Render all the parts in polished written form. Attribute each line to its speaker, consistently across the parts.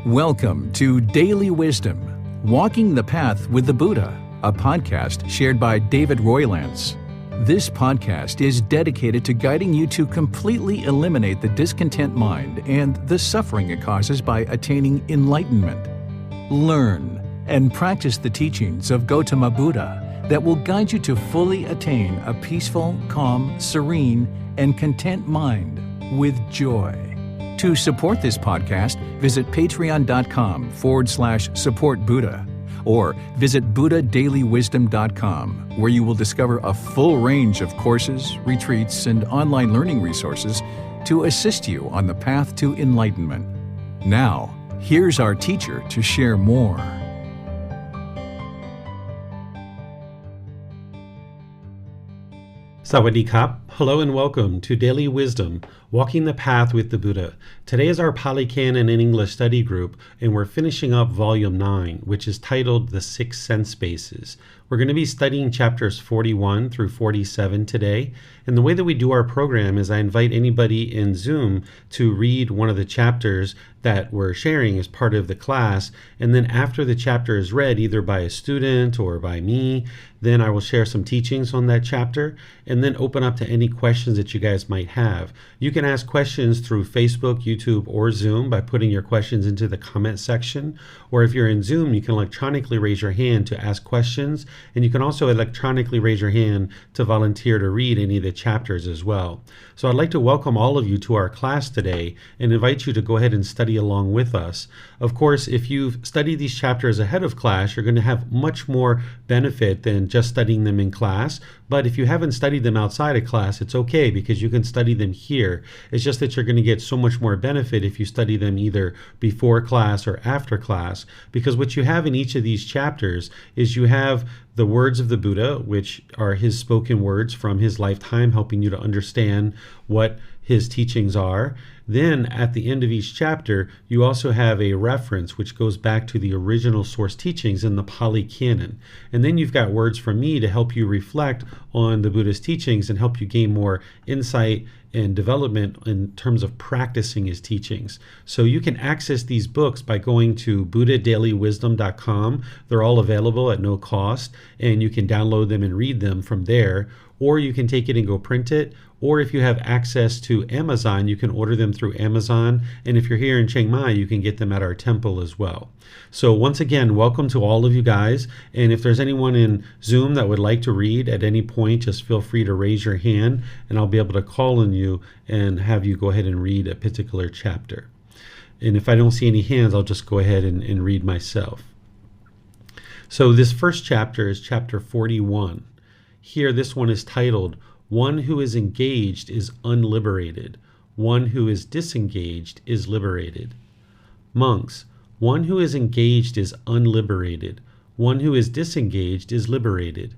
Speaker 1: Welcome to Daily Wisdom, Walking the Path with the Buddha, a podcast shared by David Roylance. This podcast is dedicated to guiding you to completely eliminate the discontent mind and the suffering it causes by attaining enlightenment. Learn and practice the teachings of Gotama Buddha that will guide you to fully attain a peaceful, calm, serene, and content mind with joy. To support this podcast, visit patreon.com/support Buddha or visit buddhadailywisdom.com, where you will discover a full range of courses, retreats, and online learning resources to assist you on the path to enlightenment. Now, here's our teacher to share more.
Speaker 2: Sawadee Kap. Hello and welcome to Daily Wisdom, Walking the Path with the Buddha. Today is our Pali Canon and English study group, and we're finishing up Volume 9, which is titled The Six Sense Spaces. We're going to be studying chapters 41 through 47 today, and the way that we do our program is I invite anybody in Zoom to read one of the chapters that we're sharing as part of the class, and then after the chapter is read, either by a student or by me, then I will share some teachings on that chapter, and then open up to any questions that you guys might have. You can ask questions through Facebook, YouTube, or Zoom by putting your questions into the comment section, or if you're in Zoom, you can electronically raise your hand to ask questions, and you can also electronically raise your hand to volunteer to read any of the chapters as well. So I'd like to welcome all of you to our class today and invite you to go ahead and study along with us. Of course, if you've studied these chapters ahead of class, you're going to have much more benefit than just studying them in class. But if you haven't studied them outside of class, it's okay because you can study them here. It's just that you're going to get so much more benefit if you study them either before class or after class, because what you have in each of these chapters is you have the words of the Buddha, which are his spoken words from his lifetime, helping you to understand what his teachings are. Then at the end of each chapter, you also have a reference which goes back to the original source teachings in the Pali Canon. And then you've got words from me to help you reflect on the Buddha's teachings and help you gain more insight and development in terms of practicing his teachings. So you can access these books by going to buddhadailywisdom.com. They're all available at no cost, and you can download them and read them from there, or you can take it and go print it, or if you have access to Amazon, you can order them through Amazon, and if you're here in Chiang Mai, you can get them at our temple as well. So once again, welcome to all of you guys, and if there's anyone in Zoom that would like to read at any point, just feel free to raise your hand, and I'll be able to call on you and have you go ahead and read a particular chapter. And if I don't see any hands, I'll just go ahead and read myself. So this first chapter is chapter 41. Here, this one is titled, One who is engaged is unliberated. One who is disengaged is liberated. Monks, one who is engaged is unliberated. One who is disengaged is liberated.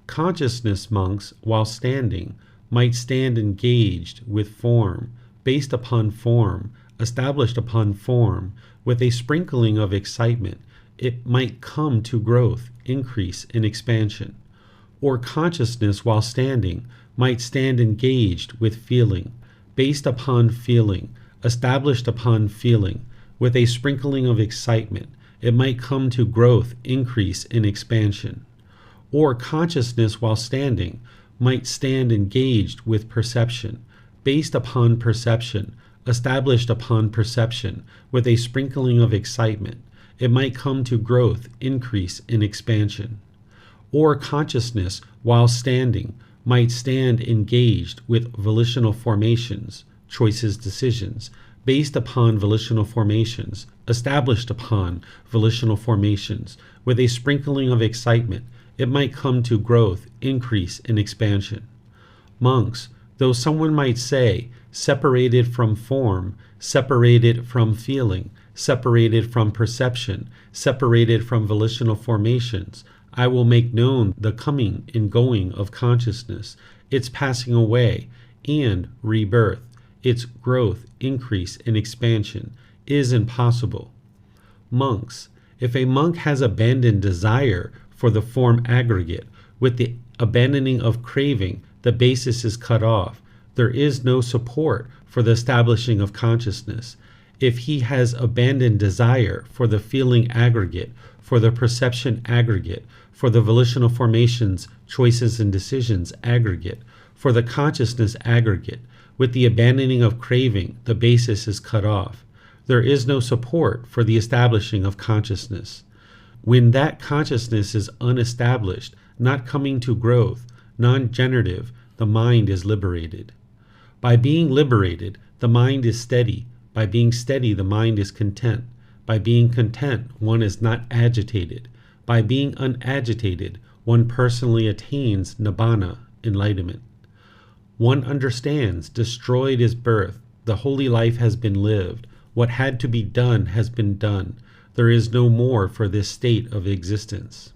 Speaker 2: Consciousness, monks, while standing, might stand engaged with form, based upon form, established upon form, with a sprinkling of excitement. It might come to growth, increase, and expansion. Or consciousness, while standing, might stand engaged with feeling, based upon feeling, established upon feeling, with a sprinkling of excitement. It might come to growth, increase, and expansion. Or consciousness, while standing, might stand engaged with perception, based upon perception, established upon perception, with a sprinkling of excitement. It might come to growth, increase, and expansion. Or consciousness, while standing, might stand engaged with volitional formations, choices, decisions, based upon volitional formations, established upon volitional formations, with a sprinkling of excitement. It might come to growth, increase, and expansion. Monks, though someone might say, separated from form, separated from feeling, separated from perception, separated from volitional formations, I will make known the coming and going of consciousness, its passing away and rebirth, its growth, increase, and expansion is impossible. Monks, if a monk has abandoned desire for the form aggregate, with the abandoning of craving, the basis is cut off. There is no support for the establishing of consciousness. if he has abandoned desire for the feeling aggregate, for the perception aggregate, for the volitional formations, choices, and decisions aggregate, for the consciousness aggregate, with the abandoning of craving, the basis is cut off. There is no support for the establishing of consciousness. When that consciousness is unestablished, not coming to growth, non-generative, the mind is liberated. By being liberated, the mind is steady. By being steady, the mind is content. By being content, one is not agitated. By being unagitated, one personally attains nibbana, enlightenment. One understands, destroyed is birth. The holy life has been lived. What had to be done has been done. There is no more for this state of existence.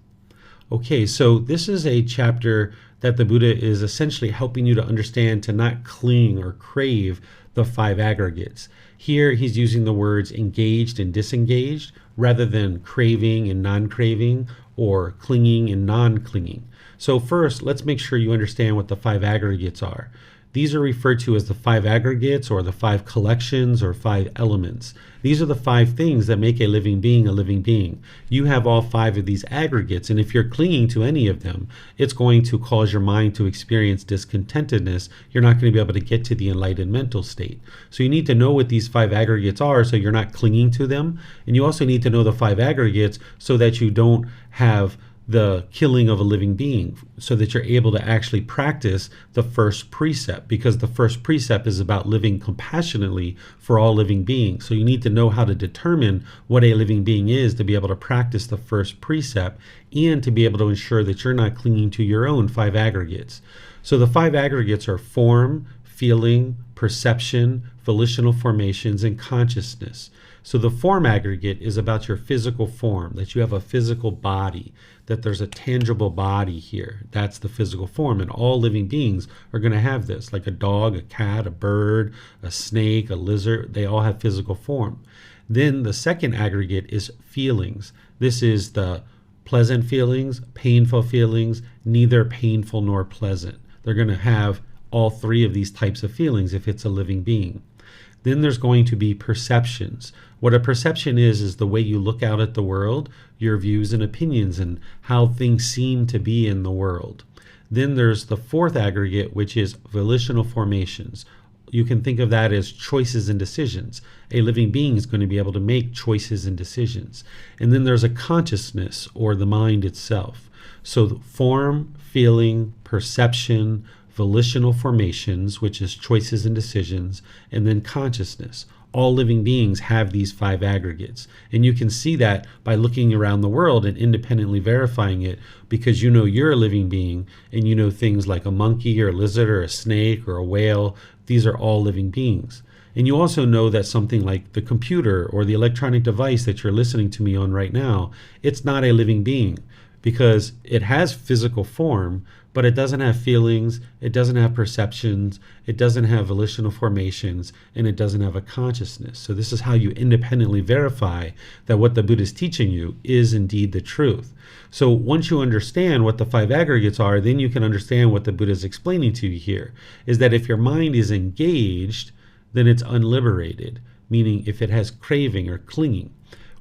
Speaker 2: Okay, so this is a chapter that the Buddha is essentially helping you to understand to not cling or crave the five aggregates. Here he's using the words engaged and disengaged rather than craving and non-craving or clinging and non-clinging. So first, let's make sure you understand what the five aggregates are. These are referred to as the five aggregates or the five collections or five elements. These are the five things that make a living being a living being. You have all five of these aggregates, and if you're clinging to any of them, it's going to cause your mind to experience discontentedness. You're not going to be able to get to the enlightened mental state. So you need to know what these five aggregates are so you're not clinging to them. And you also need to know the five aggregates so that you don't have the killing of a living being, so that you're able to actually practice the first precept, because the first precept is about living compassionately for all living beings. So you need to know how to determine what a living being is to be able to practice the first precept and to be able to ensure that you're not clinging to your own five aggregates. So the five aggregates are form, feeling, perception, volitional formations, and consciousness. So the form aggregate is about your physical form, that you have a physical body, that there's a tangible body here. That's the physical form, and all living beings are going to have this, like a dog, a cat, a bird, a snake, a lizard. They all have physical form. Then the second aggregate is feelings. This is the pleasant feelings, painful feelings, neither painful nor pleasant. They're going to have all three of these types of feelings if it's a living being. Then there's going to be perceptions. What a perception is the way you look out at the world, your views and opinions, and how things seem to be in the world. Then there's the fourth aggregate, which is volitional formations. You can think of that as choices and decisions. A living being is going to be able to make choices and decisions. And then there's a consciousness, or the mind itself. So form, feeling, perception, volitional formations, which is choices and decisions, and then consciousness. All living beings have these five aggregates. And you can see that by looking around the world and independently verifying it, because you know you're a living being, and you know things like a monkey or a lizard or a snake or a whale. These are all living beings. And you also know that something like the computer or the electronic device that you're listening to me on right now, it's not a living being, because it has physical form, but it doesn't have feelings, it doesn't have perceptions, it doesn't have volitional formations, and it doesn't have a consciousness. So this is how you independently verify that what the Buddha is teaching you is indeed the truth. So once you understand what the five aggregates are, then you can understand what the Buddha is explaining to you here, is that if your mind is engaged, then it's unliberated, meaning if it has craving or clinging.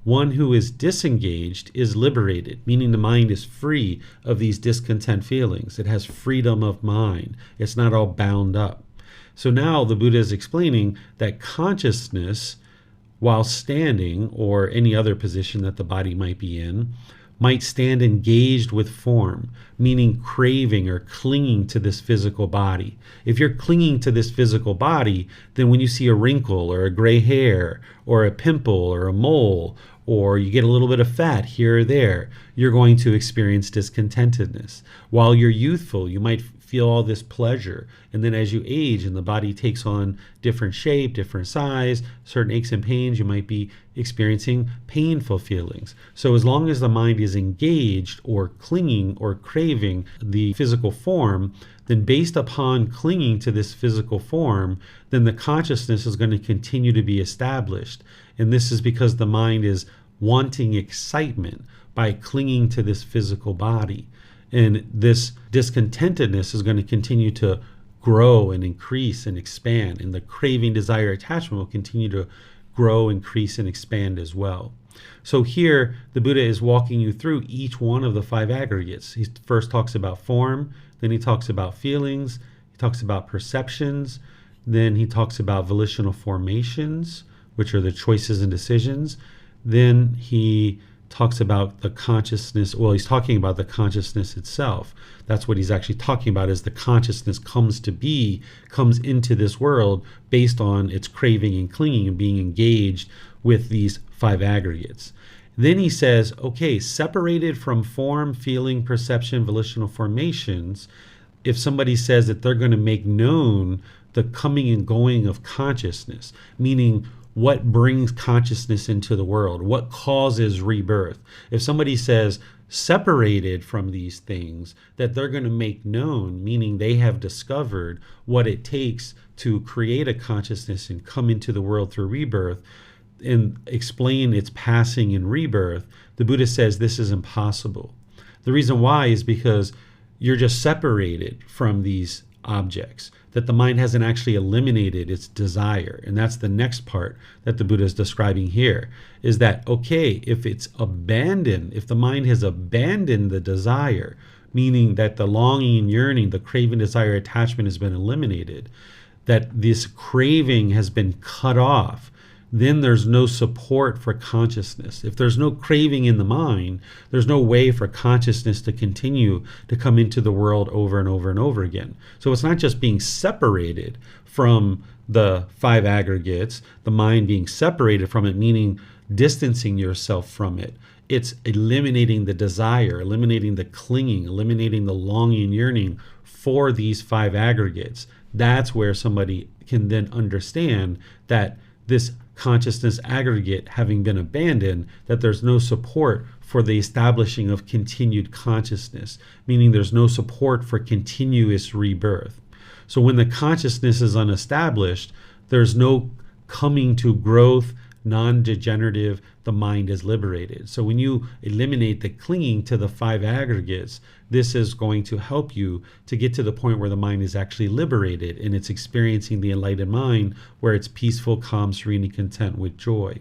Speaker 2: One who is disengaged is liberated, meaning the mind is free of these discontent feelings. It has freedom of mind. It's not all bound up. So now the Buddha is explaining that consciousness, while standing, or any other position that the body might be in, might stand engaged with form, meaning craving or clinging to this physical body. If you're clinging to this physical body, then when you see a wrinkle or a gray hair or a pimple or a mole, or you get a little bit of fat here or there, you're going to experience discontentedness. While you're youthful, you might feel all this pleasure. And then as you age and the body takes on different shape, different size, certain aches and pains, you might be experiencing painful feelings. So as long as the mind is engaged or clinging or craving the physical form, then based upon clinging to this physical form, then the consciousness is going to continue to be established. And this is because the mind is wanting excitement by clinging to this physical body. And this discontentedness is going to continue to grow and increase and expand. And the craving, desire, attachment will continue to grow, increase, and expand as well. So here, the Buddha is walking you through each one of the 5 aggregates. He first talks about form, then he talks about feelings, he talks about perceptions, then he talks about volitional formations, which are the choices and decisions. Then he talks about the consciousness. Well, he's talking about the consciousness itself. That's what he's actually talking about, is the consciousness comes to be, comes into this world based on its craving and clinging and being engaged with these 5 aggregates. Then he says, okay, separated from form, feeling, perception, volitional formations, if somebody says that they're going to make known the coming and going of consciousness, meaning what brings consciousness into the world, what causes rebirth. If somebody says separated from these things, that they're going to make known, meaning they have discovered what it takes to create a consciousness and come into the world through rebirth and explain its passing and rebirth, the Buddha says this is impossible. The reason why is because you're just separated from these objects, that the mind hasn't actually eliminated its desire. And that's the next part that the Buddha is describing here, is that, okay, if it's abandoned, if the mind has abandoned the desire, meaning that the longing and yearning, the craving, desire, attachment has been eliminated, that this craving has been cut off, then there's no support for consciousness. If there's no craving in the mind, there's no way for consciousness to continue to come into the world over and over and over again. So it's not just being separated from the 5 aggregates, the mind being separated from it, meaning distancing yourself from it. It's eliminating the desire, eliminating the clinging, eliminating the longing and yearning for these 5 aggregates. That's where somebody can then understand that this consciousness aggregate having been abandoned, that there's no support for the establishing of continued consciousness, meaning there's no support for continuous rebirth. So when the consciousness is unestablished, there's no coming to growth, non-degenerative, the mind is liberated. So when you eliminate the clinging to the 5 aggregates, this is going to help you to get to the point where the mind is actually liberated and it's experiencing the enlightened mind, where it's peaceful, calm, serene, and content with joy.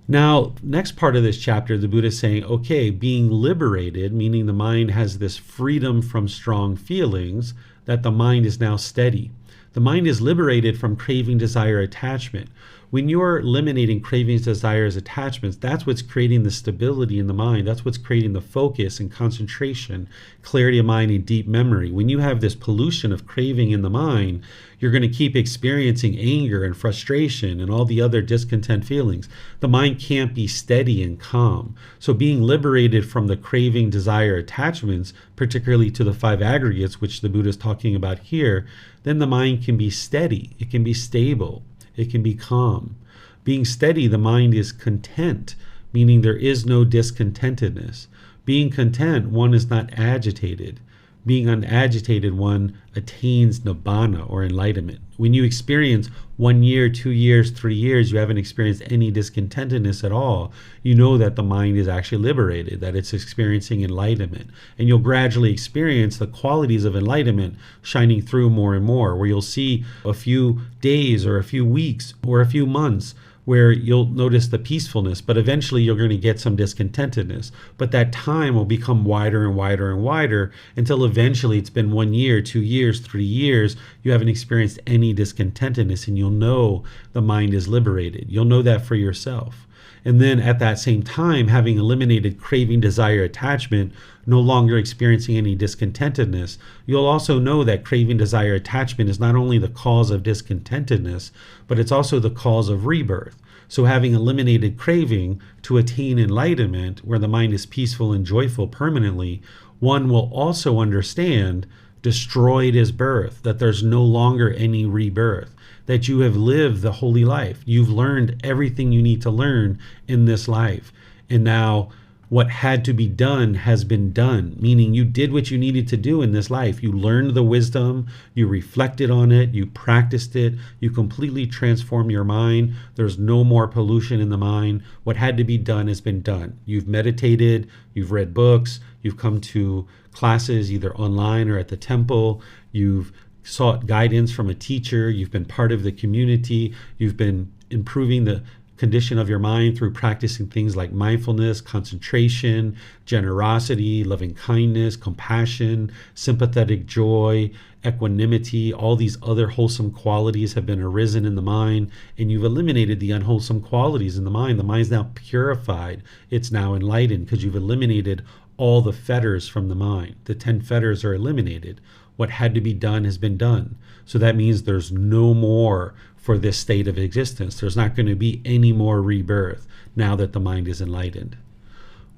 Speaker 2: Now, next part of this chapter, the Buddha is saying, okay, being liberated, meaning the mind has this freedom from strong feelings, that the mind is now steady. The mind is liberated from craving, desire, attachment. When you're eliminating cravings, desires, attachments, that's what's creating the stability in the mind. That's what's creating the focus and concentration, clarity of mind, and deep memory. When you have this pollution of craving in the mind, you're going to keep experiencing anger and frustration and all the other discontent feelings. The mind can't be steady and calm. So being liberated from the craving, desire, attachments, particularly to the 5 aggregates, which the Buddha is talking about here, then the mind can be steady. It can be stable. It can be calm. Being steady, the mind is content, meaning there is no discontentedness. Being content, one is not agitated. Being unagitated, one attains nibbana, or enlightenment. When you experience 1 year, 2 years, 3 years, you haven't experienced any discontentedness at all, you know that the mind is actually liberated, that it's experiencing enlightenment. And you'll gradually experience the qualities of enlightenment shining through more and more, where you'll see a few days or a few weeks or a few months where you'll notice the peacefulness, but eventually you're going to get some discontentedness. But that time will become wider and wider and wider until eventually it's been 1 year, 2 years, 3 years, you haven't experienced any discontentedness, and you'll know the mind is liberated. You'll know that for yourself. And then at that same time, having eliminated craving, desire, attachment, no longer experiencing any discontentedness, you'll also know that craving, desire, attachment is not only the cause of discontentedness, but it's also the cause of rebirth. So having eliminated craving to attain enlightenment, where the mind is peaceful and joyful permanently, one will also understand destroyed is birth, that there's no longer any rebirth, that you have lived the holy life. You've learned everything you need to learn in this life. And now what had to be done has been done, meaning you did what you needed to do in this life. You learned the wisdom, you reflected on it, you practiced it, you completely transformed your mind. There's no more pollution in the mind. What had to be done has been done. You've meditated, you've read books, you've come to classes either online or at the temple, you've sought guidance from a teacher, you've been part of the community, you've been improving the condition of your mind through practicing things like mindfulness, concentration, generosity, loving kindness, compassion, sympathetic joy, equanimity. All these other wholesome qualities have been arisen in the mind, and you've eliminated the unwholesome qualities in the mind. The mind's now purified. It's now enlightened because you've eliminated all the fetters from the mind. The 10 fetters are eliminated. What had to be done has been done. So that means there's no more for this state of existence. There's not going to be any more rebirth now that the mind is enlightened.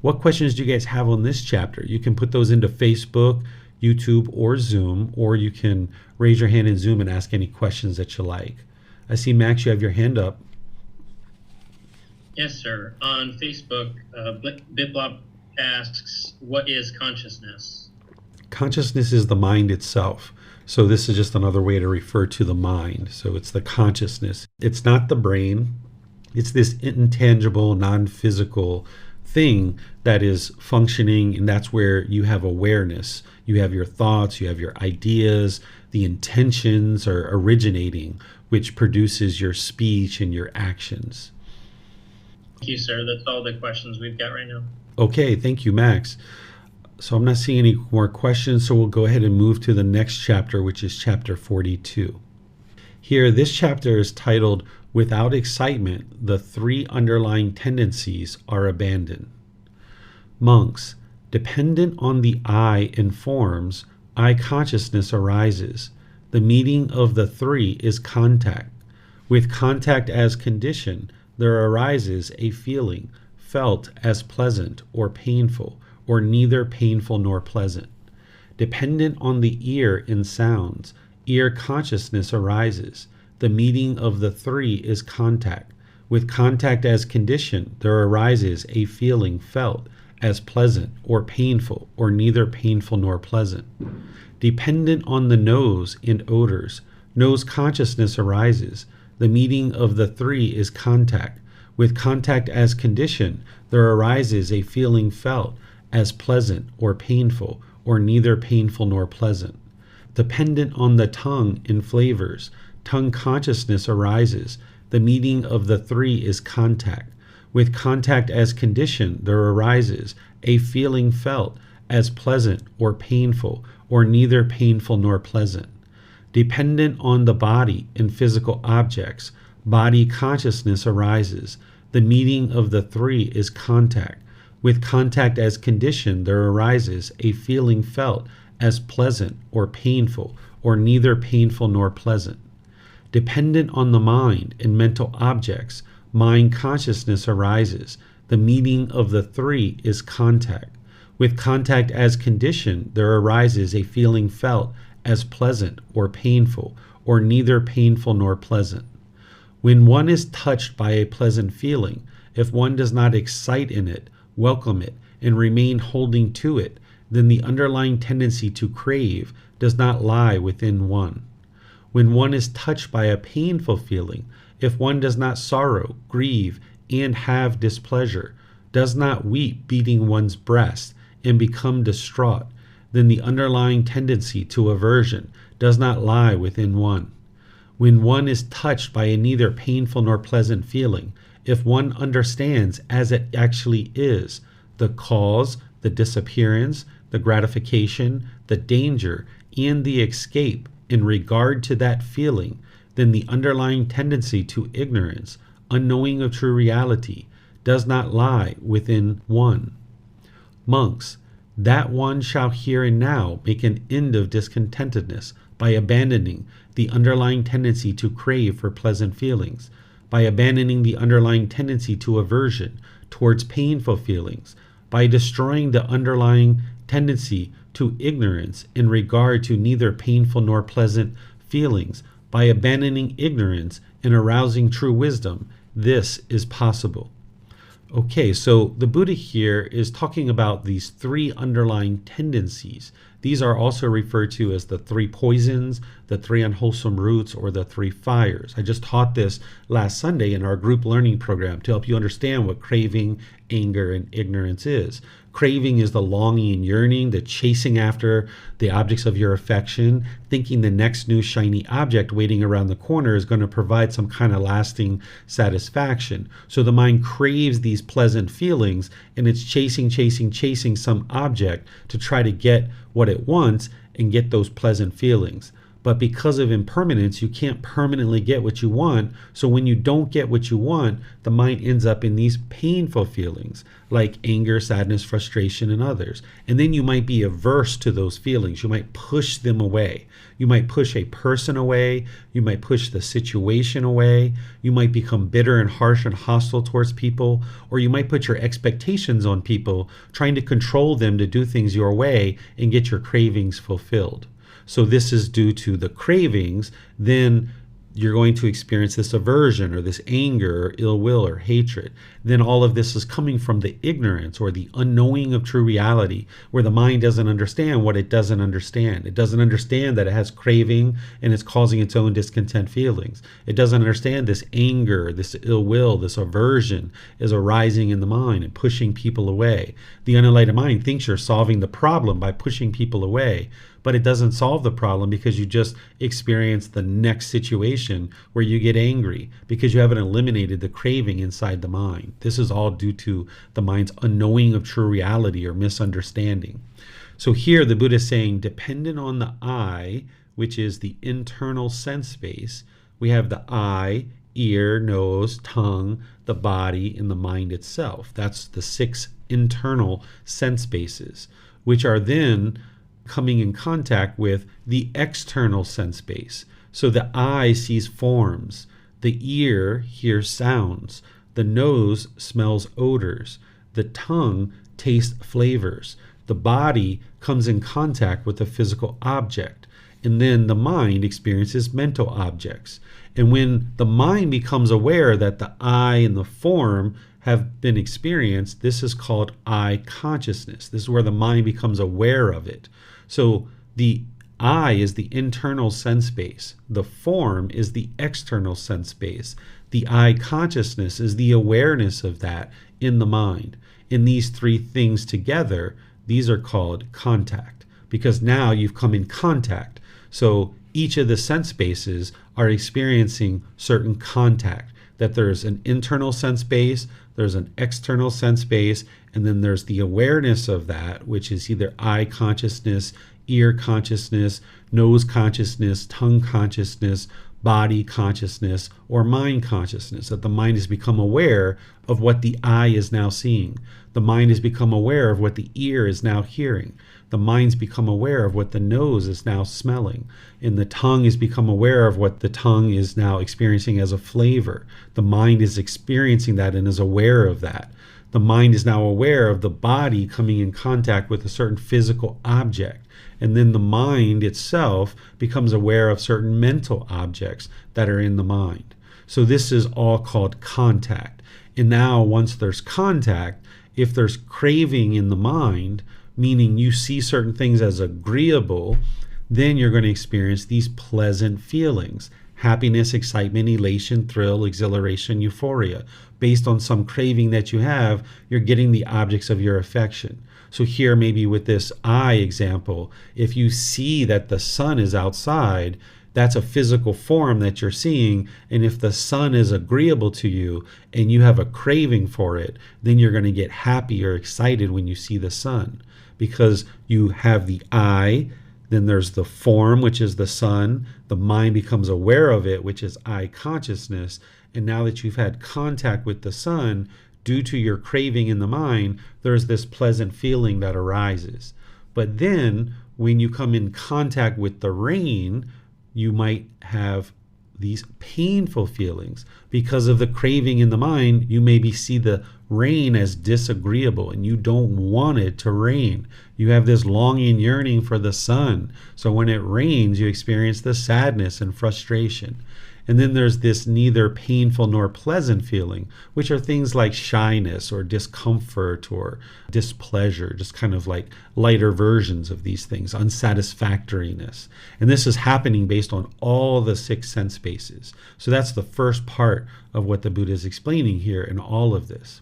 Speaker 2: What questions do you guys have on this chapter? You can put those into Facebook, YouTube, or Zoom, or you can raise your hand in Zoom and ask any questions that you like. I see, Max, you have your hand up.
Speaker 3: Yes, sir. On Facebook, Biplop asks, what is consciousness?
Speaker 2: Consciousness is the mind itself. So this is just another way to refer to the mind. So it's the consciousness. It's not the brain. It's this intangible, non-physical thing that is functioning, and that's where you have awareness. You have your thoughts, you have your ideas, the intentions are originating, which produces your speech and your actions.
Speaker 3: Thank you, sir. That's all the questions we've got right now.
Speaker 2: Okay, thank you, Max. So I'm not seeing any more questions, so we'll go ahead and move to the next chapter, which is chapter 42. Here, this chapter is titled, Without Excitement, the 3 Underlying Tendencies Are Abandoned. Monks, dependent on the I in forms, I consciousness arises. The meeting of the 3 is contact. With contact as condition, there arises a feeling, felt as pleasant or painful, or neither painful nor pleasant. Dependent on the ear in sounds, ear consciousness arises. The meeting of the 3 is contact. With contact as condition, there arises a feeling felt as pleasant or painful, or neither painful nor pleasant. Dependent on the nose in odors, nose consciousness arises. The meeting of the 3 is contact. With contact as condition, there arises a feeling felt as pleasant or painful, or neither painful nor pleasant. Dependent on the tongue in flavors, tongue consciousness arises. The meeting of the 3 is contact. With contact as condition, there arises a feeling felt as pleasant or painful, or neither painful nor pleasant. Dependent on the body in physical objects, body consciousness arises. The meeting of the 3 is contact. With contact as condition, there arises a feeling felt as pleasant or painful, or neither painful nor pleasant. Dependent on the mind in mental objects, mind consciousness arises. The meeting of the 3 is contact. With contact as condition, there arises a feeling felt as pleasant or painful, or neither painful nor pleasant. When one is touched by a pleasant feeling, if one does not excite in it, welcome it, and remain holding to it, then the underlying tendency to crave does not lie within one. When one is touched by a painful feeling, if one does not sorrow, grieve, and have displeasure, does not weep beating one's breast and become distraught, then the underlying tendency to aversion does not lie within one. When one is touched by a neither painful nor pleasant feeling, if one understands as it actually is, the cause, the disappearance, the gratification, the danger, and the escape in regard to that feeling, then the underlying tendency to ignorance, unknowing of true reality, does not lie within one. Monks, that one shall here and now make an end of discontentedness by abandoning the underlying tendency to crave for pleasant feelings, by abandoning the underlying tendency to aversion towards painful feelings, by destroying the underlying tendency to ignorance in regard to neither painful nor pleasant feelings, by abandoning ignorance and arousing true wisdom. This is possible. Okay, so the Buddha here is talking about these 3 underlying tendencies These are also referred to as the three poisons, the three unwholesome roots, or the three fires. I just taught this last Sunday in our group learning program to help you understand what craving, anger, and ignorance is. Craving is the longing and yearning, the chasing after the objects of your affection, thinking the next new shiny object waiting around the corner is going to provide some kind of lasting satisfaction. So the mind craves these pleasant feelings, and it's chasing some object to try to get what it wants and get those pleasant feelings. But because of impermanence, you can't permanently get what you want. So when you don't get what you want, the mind ends up in these painful feelings like anger, sadness, frustration, and others. And then you might be averse to those feelings. You might push them away. You might push a person away. You might push the situation away. You might become bitter and harsh and hostile towards people. Or you might put your expectations on people, trying to control them to do things your way and get your cravings fulfilled. So this is due to the cravings. Then you're going to experience this aversion or this anger or ill will or hatred. Then all of this is coming from the ignorance or the unknowing of true reality, where the mind doesn't understand what it doesn't understand. It doesn't understand that it has craving and it's causing its own discontent feelings. It doesn't understand this anger, this ill will, this aversion is arising in the mind and pushing people away. The unenlightened mind thinks you're solving the problem by pushing people away, but it doesn't solve the problem because you just experience the next situation where you get angry because you haven't eliminated the craving inside the mind. This is all due to the mind's unknowing of true reality or misunderstanding. So here the Buddha is saying, dependent on the I, which is the internal sense space, we have the eye, ear, nose, tongue, the body, and the mind itself. That's the 6 internal sense spaces, which are then coming in contact with the external sense base. So the eye sees forms, the ear hears sounds, the nose smells odors, the tongue tastes flavors, the body comes in contact with a physical object, and then the mind experiences mental objects. And when the mind becomes aware that the I and the form have been experienced, this is called I consciousness. This is where the mind becomes aware of it. So the I is the internal sense base. The form is the external sense base. The I consciousness is the awareness of that in the mind. In these 3 things together, these are called contact, because now you've come in contact. So each of the sense bases are experiencing certain contact, that there's an internal sense base, there's an external sense base, and then there's the awareness of that, which is either eye consciousness, ear consciousness, nose consciousness, tongue consciousness, body consciousness, or mind consciousness, that the mind has become aware of what the eye is now seeing. The mind has become aware of what the ear is now hearing. The mind's become aware of what the nose is now smelling. And the tongue has become aware of what the tongue is now experiencing as a flavor. The mind is experiencing that and is aware of that. The mind is now aware of the body coming in contact with a certain physical object. And then the mind itself becomes aware of certain mental objects that are in the mind. So this is all called contact. And now once there's contact, if there's craving in the mind, meaning you see certain things as agreeable, then you're going to experience these pleasant feelings. Happiness, excitement, elation, thrill, exhilaration, euphoria. Based on some craving that you have, you're getting the objects of your affection. So here, maybe with this eye example, if you see that the sun is outside, that's a physical form that you're seeing. And if the sun is agreeable to you and you have a craving for it, then you're going to get happy or excited when you see the sun, because you have the eye. Then there's the form, which is the sun. The mind becomes aware of it, which is I consciousness. And now that you've had contact with the sun, due to your craving in the mind, there's this pleasant feeling that arises. But then when you come in contact with the rain, you might have these painful feelings. Because of the craving in the mind, you maybe see the rain as disagreeable and you don't want it to rain. You have this longing and yearning for the sun. So when it rains, you experience the sadness and frustration. And then there's this neither painful nor pleasant feeling, which are things like shyness or discomfort or displeasure, just kind of like lighter versions of these things, unsatisfactoriness. And this is happening based on all the 6 sense bases. So that's the first part of what the Buddha is explaining here in all of this.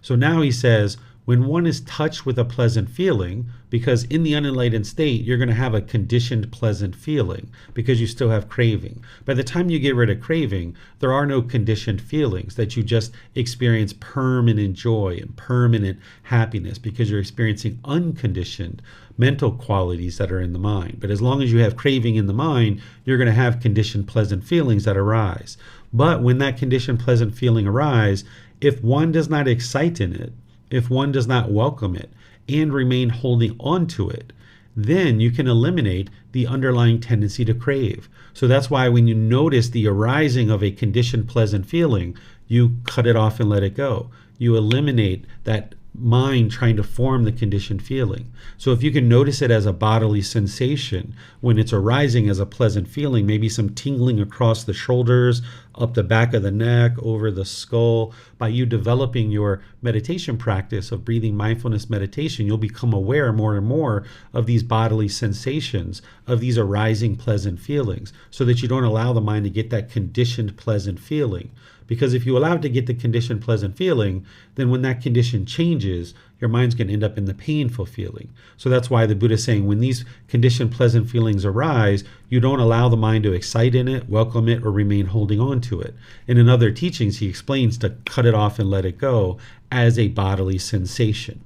Speaker 2: So now he says, when one is touched with a pleasant feeling, because in the unenlightened state, you're going to have a conditioned pleasant feeling because you still have craving. By the time you get rid of craving, there are no conditioned feelings, that you just experience permanent joy and permanent happiness because you're experiencing unconditioned mental qualities that are in the mind. But as long as you have craving in the mind, you're going to have conditioned pleasant feelings that arise. But when that conditioned pleasant feeling arises, if one does not excite in it, if one does not welcome it and remain holding on to it, then you can eliminate the underlying tendency to crave. So that's why when you notice the arising of a conditioned pleasant feeling, you cut it off and let it go. You eliminate that mind trying to form the conditioned feeling. So if you can notice it as a bodily sensation when it's arising as a pleasant feeling, maybe some tingling across the shoulders, up the back of the neck, over the skull, by you developing your meditation practice of breathing mindfulness meditation, you'll become aware more and more of these bodily sensations, of these arising pleasant feelings, so that you don't allow the mind to get that conditioned pleasant feeling. Because if you allow it to get the conditioned pleasant feeling, then when that condition changes, your mind's going to end up in the painful feeling. So that's why the Buddha is saying when these conditioned pleasant feelings arise, you don't allow the mind to excite in it, welcome it, or remain holding on to it. And in other teachings, he explains to cut it off and let it go as a bodily sensation.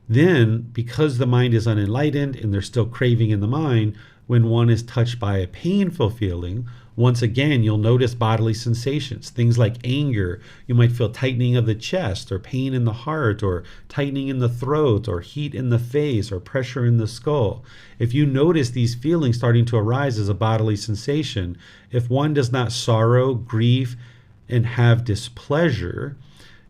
Speaker 2: Then, because the mind is unenlightened and there's still craving in the mind, when one is touched by a painful feeling, once again, you'll notice bodily sensations, things like anger. You might feel tightening of the chest, or pain in the heart, or tightening in the throat, or heat in the face, or pressure in the skull. If you notice these feelings starting to arise as a bodily sensation, if one does not sorrow, grieve, and have displeasure,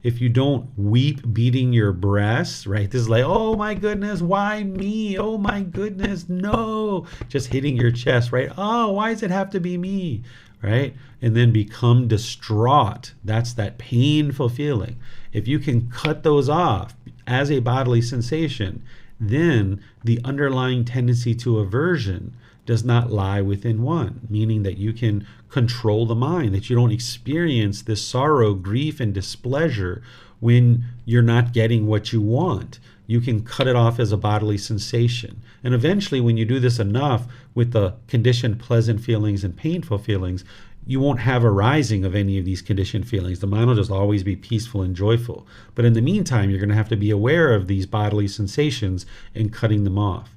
Speaker 2: if you don't weep beating your breast, right? This is like, oh my goodness, why me? Oh my goodness, no. Just hitting your chest, right? Oh, why does it have to be me, right? And then become distraught. That's that painful feeling. If you can cut those off as a bodily sensation, then the underlying tendency to aversion does not lie within one, meaning that you can control the mind, that you don't experience this sorrow, grief, and displeasure when you're not getting what you want. You can cut it off as a bodily sensation. And eventually, when you do this enough with the conditioned pleasant feelings and painful feelings, you won't have a rising of any of these conditioned feelings. The mind will just always be peaceful and joyful. But in the meantime, you're going to have to be aware of these bodily sensations and cutting them off.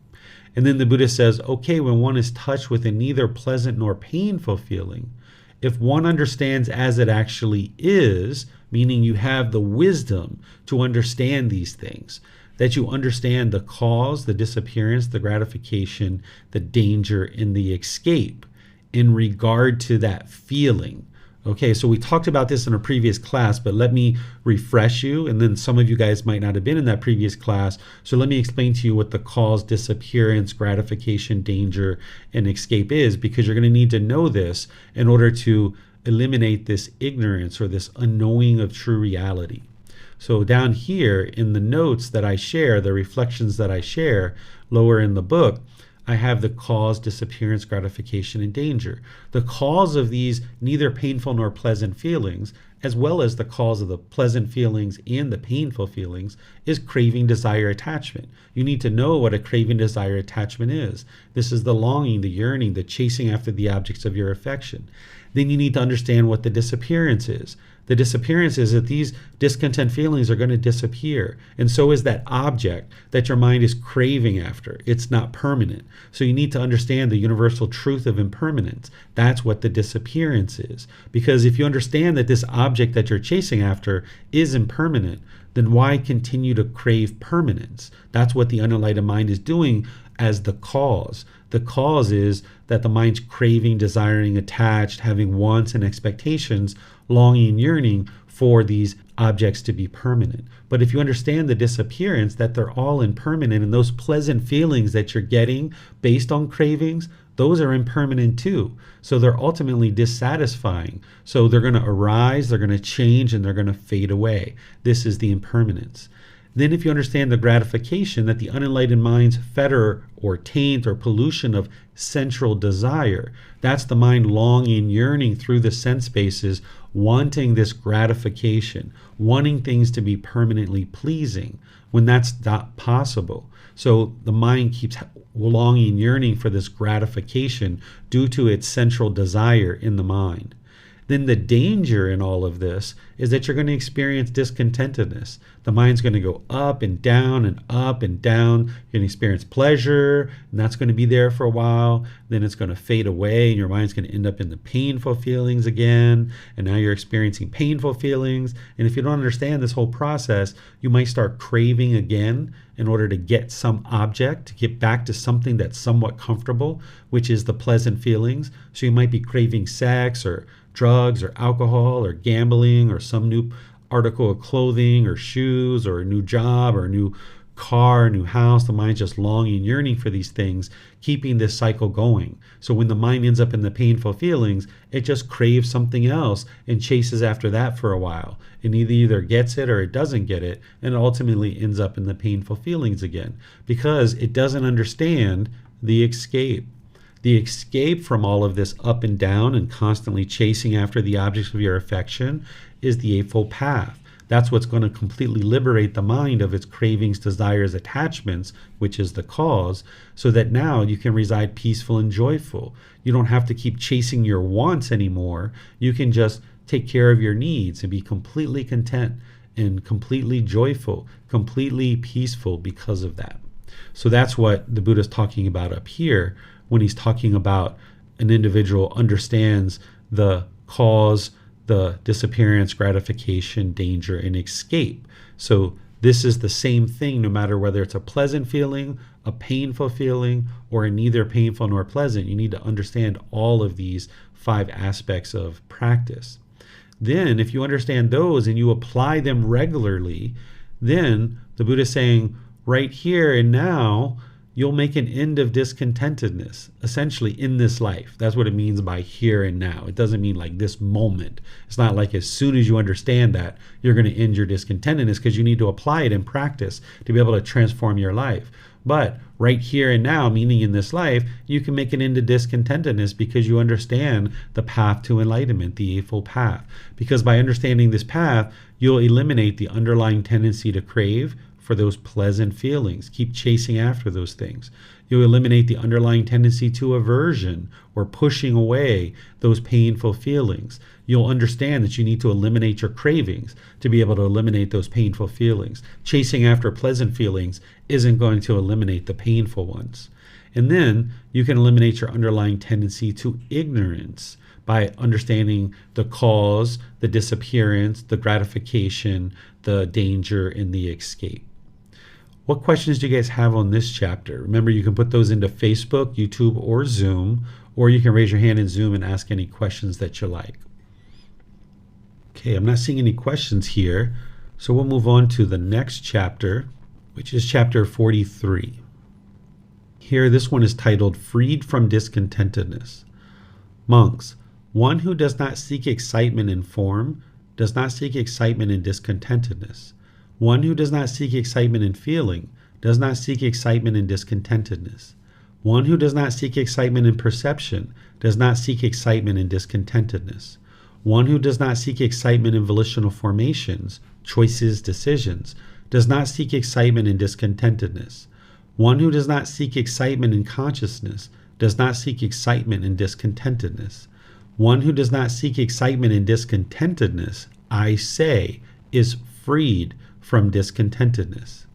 Speaker 2: And then the Buddha says, okay, when one is touched with a neither pleasant nor painful feeling, if one understands as it actually is, meaning you have the wisdom to understand these things, that you understand the cause, the disappearance, the gratification, the danger, and the escape in regard to that feeling. Okay, so we talked about this in a previous class, but let me refresh you, and then some of you guys might not have been in that previous class, so let me explain to you what the cause, disappearance, gratification, danger, and escape is, because you're going to need to know this in order to eliminate this ignorance or this unknowing of true reality. So down here in the notes that I share, the reflections that I share lower in the book, I have the cause, disappearance, gratification, and danger. The cause of these neither painful nor pleasant feelings, as well as the cause of the pleasant feelings and the painful feelings, is craving, desire, attachment. You need to know what a craving, desire, attachment is. This is the longing, the yearning, the chasing after the objects of your affection. Then you need to understand what the disappearance is. The disappearance is that these discontent feelings are going to disappear. And so is that object that your mind is craving after. It's not permanent. So you need to understand the universal truth of impermanence. That's what the disappearance is. Because if you understand that this object that you're chasing after is impermanent, then why continue to crave permanence? That's what the unenlightened mind is doing as the cause. The cause is that the mind's craving, desiring, attached, having wants and expectations, longing and yearning for these objects to be permanent. But if you understand the disappearance, that they're all impermanent, and those pleasant feelings that you're getting based on cravings, those are impermanent too. So they're ultimately dissatisfying. So they're going to arise, they're going to change, and they're going to fade away. This is the impermanence. Then if you understand the gratification, that the unenlightened mind's fetter or taint or pollution of central desire, that's the mind longing, yearning through the sense bases, wanting this gratification, wanting things to be permanently pleasing when that's not possible. So the mind keeps longing, yearning for this gratification due to its central desire in the mind. Then the danger in all of this is that you're going to experience discontentedness. The mind's going to go up and down and up and down. You're going to experience pleasure, and that's going to be there for a while. Then it's going to fade away, and your mind's going to end up in the painful feelings again. And now you're experiencing painful feelings. And if you don't understand this whole process, you might start craving again in order to get some object, to get back to something that's somewhat comfortable, which is the pleasant feelings. So you might be craving sex or drugs or alcohol or gambling or some new article of clothing or shoes or a new job or a new car, a new house. The mind's just longing, yearning for these things, keeping this cycle going. So when the mind ends up in the painful feelings, it just craves something else and chases after that for a while. And either gets it or it doesn't get it, and ultimately ends up in the painful feelings again because it doesn't understand the escape. The escape from all of this up and down and constantly chasing after the objects of your affection is the Eightfold Path. That's what's going to completely liberate the mind of its cravings, desires, attachments, which is the cause, so that now you can reside peaceful and joyful. You don't have to keep chasing your wants anymore. You can just take care of your needs and be completely content and completely joyful, completely peaceful because of that. So that's what the Buddha is talking about up here when he's talking about an individual understands the cause, the disappearance, gratification, danger, and escape. So this is the same thing no matter whether it's a pleasant feeling, a painful feeling, or a neither painful nor pleasant. You need to understand all of these 5 aspects of practice. Then if you understand those and you apply them regularly, then the Buddha is saying right here and now, you'll make an end of discontentedness, essentially in this life. That's what it means by here and now. It doesn't mean like this moment. It's not like as soon as you understand that, you're going to end your discontentedness, because you need to apply it in practice to be able to transform your life. But right here and now, meaning in this life, you can make an end to discontentedness because you understand the path to enlightenment, the Eightfold Path. Because by understanding this path, you'll eliminate the underlying tendency to crave for those pleasant feelings. Keep chasing after those things. You'll eliminate the underlying tendency to aversion or pushing away those painful feelings. You'll understand that you need to eliminate your cravings to be able to eliminate those painful feelings. Chasing after pleasant feelings isn't going to eliminate the painful ones. And then you can eliminate your underlying tendency to ignorance by understanding the cause, the disappearance, the gratification, the danger, and the escape. What questions do you guys have on this chapter? Remember, you can put those into Facebook, YouTube, or Zoom, or you can raise your hand in Zoom and ask any questions that you like. Okay, I'm not seeing any questions here, so we'll move on to the next chapter, which is chapter 43. Here, this one is titled, Freed from Discontentedness. Monks, one who does not seek excitement in form does not seek excitement in discontentedness. One who does not seek excitement in feeling does not seek excitement in discontentedness. One who does not seek excitement in perception does not seek excitement in discontentedness. One who does not seek excitement in volitional formations, choices, decisions, does not seek excitement in discontentedness. One who does not seek excitement in consciousness does not seek excitement in discontentedness. One who does not seek excitement in discontentedness, I say, is freed from discontentedness.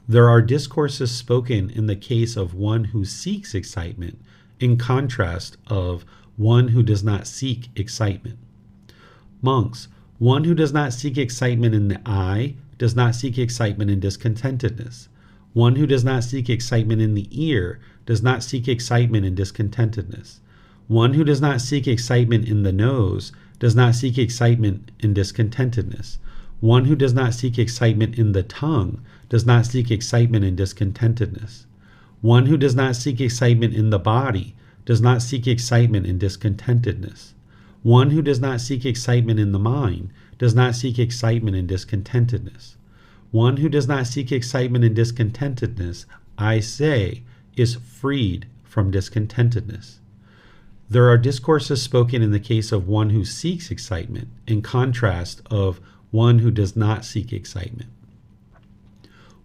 Speaker 2: There are discourses spoken in the case of one who seeks excitement, in contrast of one who does not seek excitement. Monks, one who does not seek excitement in the eye does not seek excitement in discontentedness. One who does not seek excitement in the ear does not seek excitement in discontentedness. One who does not seek excitement in the nose does not seek excitement in discontentedness. One who does not seek excitement in the tongue does not seek excitement in discontentedness. One who does not seek excitement in the body does not seek excitement and discontentedness. One who does not seek excitement in the mind does not seek excitement and discontentedness. One who does not seek excitement and discontentedness, I say, is freed from discontentedness. There are discourses spoken in the case of one who seeks excitement, in contrast of one who does not seek excitement.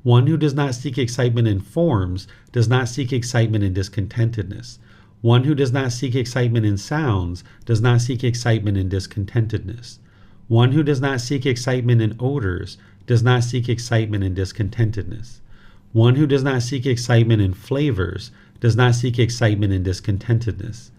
Speaker 2: One who does not seek excitement in forms does not seek excitement in discontentedness. One who does not seek excitement in sounds does not seek excitement in discontentedness. One who does not seek excitement in odors does not seek excitement in discontentedness. One who does not seek excitement in flavors does not seek excitement in discontentedness.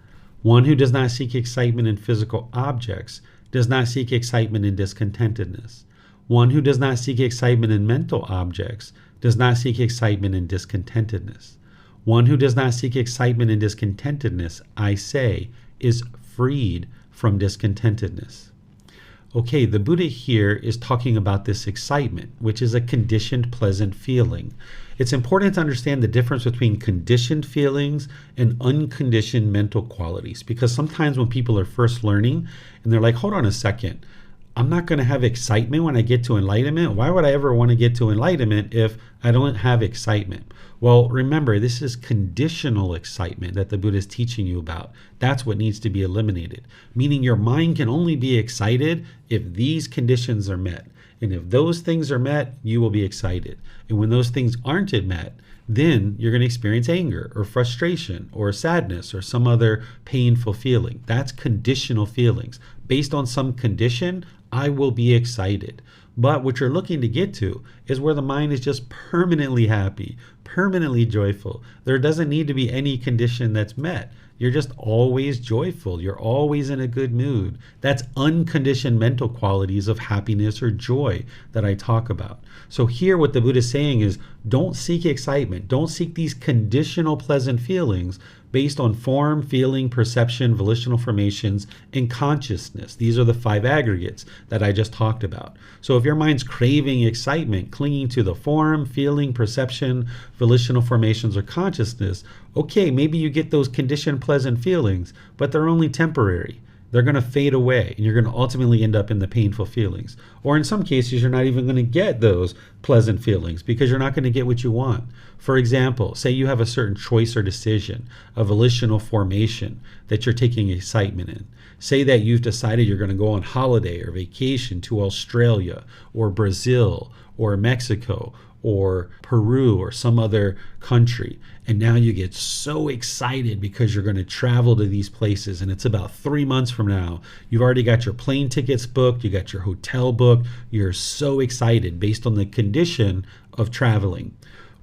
Speaker 2: One who does not seek excitement in physical objects does not seek excitement in discontentedness. One who does not seek excitement in mental objects does not seek excitement in discontentedness. One who does not seek excitement in discontentedness, I say, is freed from discontentedness. Okay, the Buddha here is talking about this excitement, which is a conditioned pleasant feeling. It's important to understand the difference between conditioned feelings and unconditioned mental qualities, because sometimes when people are first learning and they're like, hold on a second, I'm not going to have excitement when I get to enlightenment. Why would I ever want to get to enlightenment if I don't have excitement? Well, remember, this is conditional excitement that the Buddha is teaching you about. That's what needs to be eliminated, meaning your mind can only be excited if these conditions are met. And if those things are met, you will be excited. And when those things aren't met, then you're going to experience anger or frustration or sadness or some other painful feeling. That's conditional feelings. Based on some condition, I will be excited. But what you're looking to get to is where the mind is just permanently happy, permanently joyful. There doesn't need to be any condition that's met. You're just always joyful. You're always in a good mood. That's unconditioned mental qualities of happiness or joy that I talk about. So here what the Buddha is saying is, don't seek excitement. Don't seek these conditional pleasant feelings based on form, feeling, perception, volitional formations, and consciousness. These are the 5 aggregates that I just talked about. So if your mind's craving excitement, clinging to the form, feeling, perception, volitional formations, or consciousness, okay, maybe you get those conditioned pleasant feelings, but they're only temporary. They're going to fade away, and you're going to ultimately end up in the painful feelings. Or in some cases, you're not even going to get those pleasant feelings because you're not going to get what you want. For example, say you have a certain choice or decision, a volitional formation that you're taking excitement in. Say that you've decided you're going to go on holiday or vacation to Australia or Brazil or Mexico or Peru or some other country. And now you get so excited because you're going to travel to these places, and it's about 3 months from now. You've already got your plane tickets booked, you got your hotel booked. You're so excited based on the condition of traveling.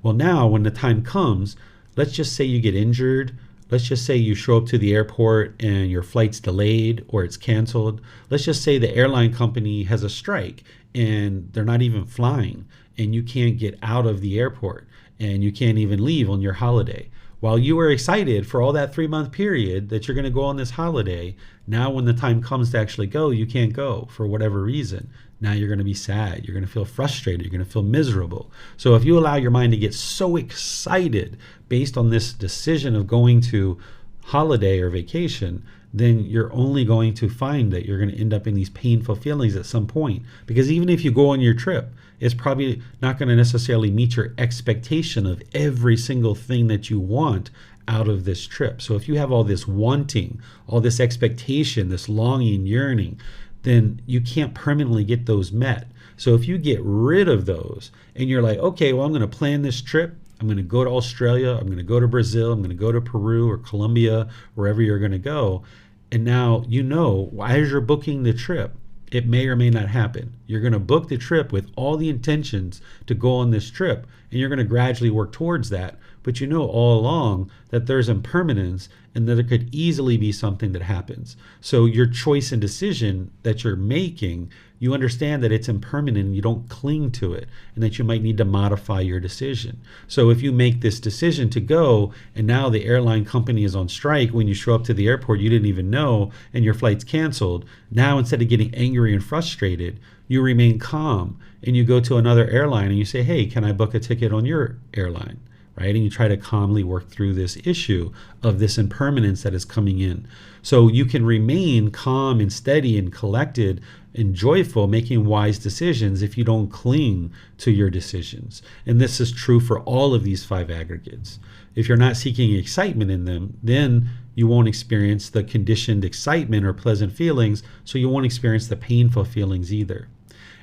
Speaker 2: Well, now when the time comes, let's just say you get injured. Let's just say you show up to the airport and your flight's delayed or it's canceled. Let's just say the airline company has a strike and they're not even flying, and you can't get out of the airport and you can't even leave on your holiday. While you were excited for all that 3-month period that you're going to go on this holiday, now when the time comes to actually go, you can't go for whatever reason. Now you're going to be sad. You're going to feel frustrated. You're going to feel miserable. So if you allow your mind to get so excited based on this decision of going to holiday or vacation, then you're only going to find that you're going to end up in these painful feelings at some point. Because even if you go on your trip, it's probably not going to necessarily meet your expectation of every single thing that you want out of this trip. So if you have all this wanting, all this expectation, this longing, yearning, then you can't permanently get those met. So if you get rid of those and you're like, okay, well, I'm going to plan this trip. I'm going to go to Australia. I'm going to go to Brazil. I'm going to go to Peru or Colombia, wherever you're going to go. And now you know, as you're booking the trip, it may or may not happen. You're going to book the trip with all the intentions to go on this trip, and you're going to gradually work towards that. But you know all along that there's impermanence and that it could easily be something that happens. So your choice and decision that you're making, you understand that it's impermanent and you don't cling to it, and that you might need to modify your decision. So if you make this decision to go and now the airline company is on strike, when you show up to the airport you didn't even know and your flight's canceled, now instead of getting angry and frustrated, you remain calm and you go to another airline and you say, hey, can I book a ticket on your airline? right? And you try to calmly work through this issue of this impermanence that is coming in. So you can remain calm and steady and collected and joyful, making wise decisions if you don't cling to your decisions. And this is true for all of these 5 aggregates. If you're not seeking excitement in them, then you won't experience the conditioned excitement or pleasant feelings, so you won't experience the painful feelings either.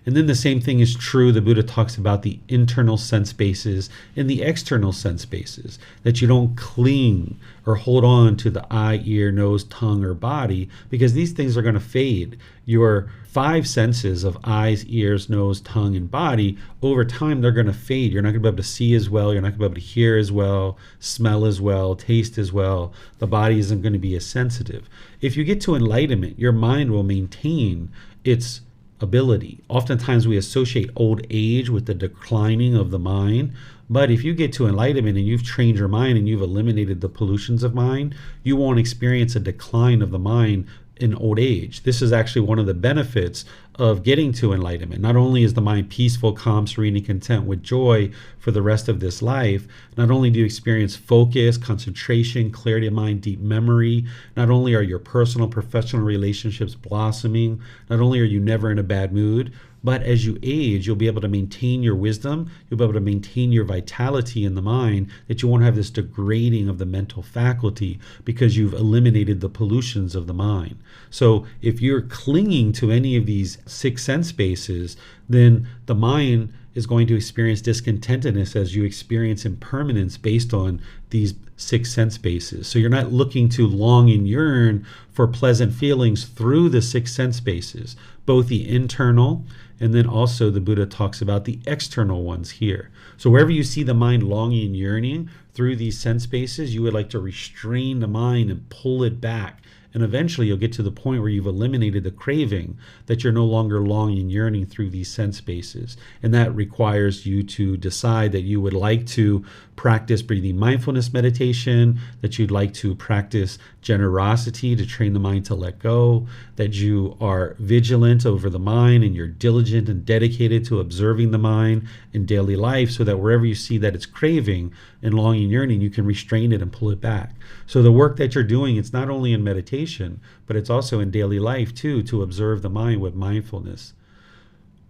Speaker 2: And then the same thing is true. The Buddha talks about the internal sense bases and the external sense bases, that you don't cling or hold on to the eye, ear, nose, tongue, or body, because these things are going to fade. Your 5 senses of eyes, ears, nose, tongue, and body, over time, they're going to fade. You're not going to be able to see as well. You're not going to be able to hear as well, smell as well, taste as well. The body isn't going to be as sensitive. If you get to enlightenment, your mind will maintain its ability. Oftentimes we associate old age with the declining of the mind, but if you get to enlightenment and you've trained your mind and you've eliminated the pollutions of mind, you won't experience a decline of the mind in old age. This is actually one of the benefits of getting to enlightenment. Not only is the mind peaceful, calm, serene, and content with joy for the rest of this life, not only do you experience focus, concentration, clarity of mind, deep memory, not only are your personal, professional relationships blossoming, not only are you never in a bad mood, but as you age, you'll be able to maintain your wisdom, you'll be able to maintain your vitality in the mind, that you won't have this degrading of the mental faculty because you've eliminated the pollutions of the mind. So if you're clinging to any of these 6 sense bases, then the mind is going to experience discontentedness as you experience impermanence based on these 6 sense bases. So you're not looking to long and yearn for pleasant feelings through the 6 sense bases, both the internal, and then also the Buddha talks about the external ones here. So wherever you see the mind longing and yearning through these sense bases, you would like to restrain the mind and pull it back. And eventually you'll get to the point where you've eliminated the craving, that you're no longer longing and yearning through these sense bases. And that requires you to decide that you would like to practice breathing mindfulness meditation, that you'd like to practice generosity to train the mind to let go, that you are vigilant over the mind and you're diligent and dedicated to observing the mind in daily life, so that wherever you see that it's craving and longing and yearning, you can restrain it and pull it back. So the work that you're doing, it's not only in meditation, but it's also in daily life too, to observe the mind with mindfulness.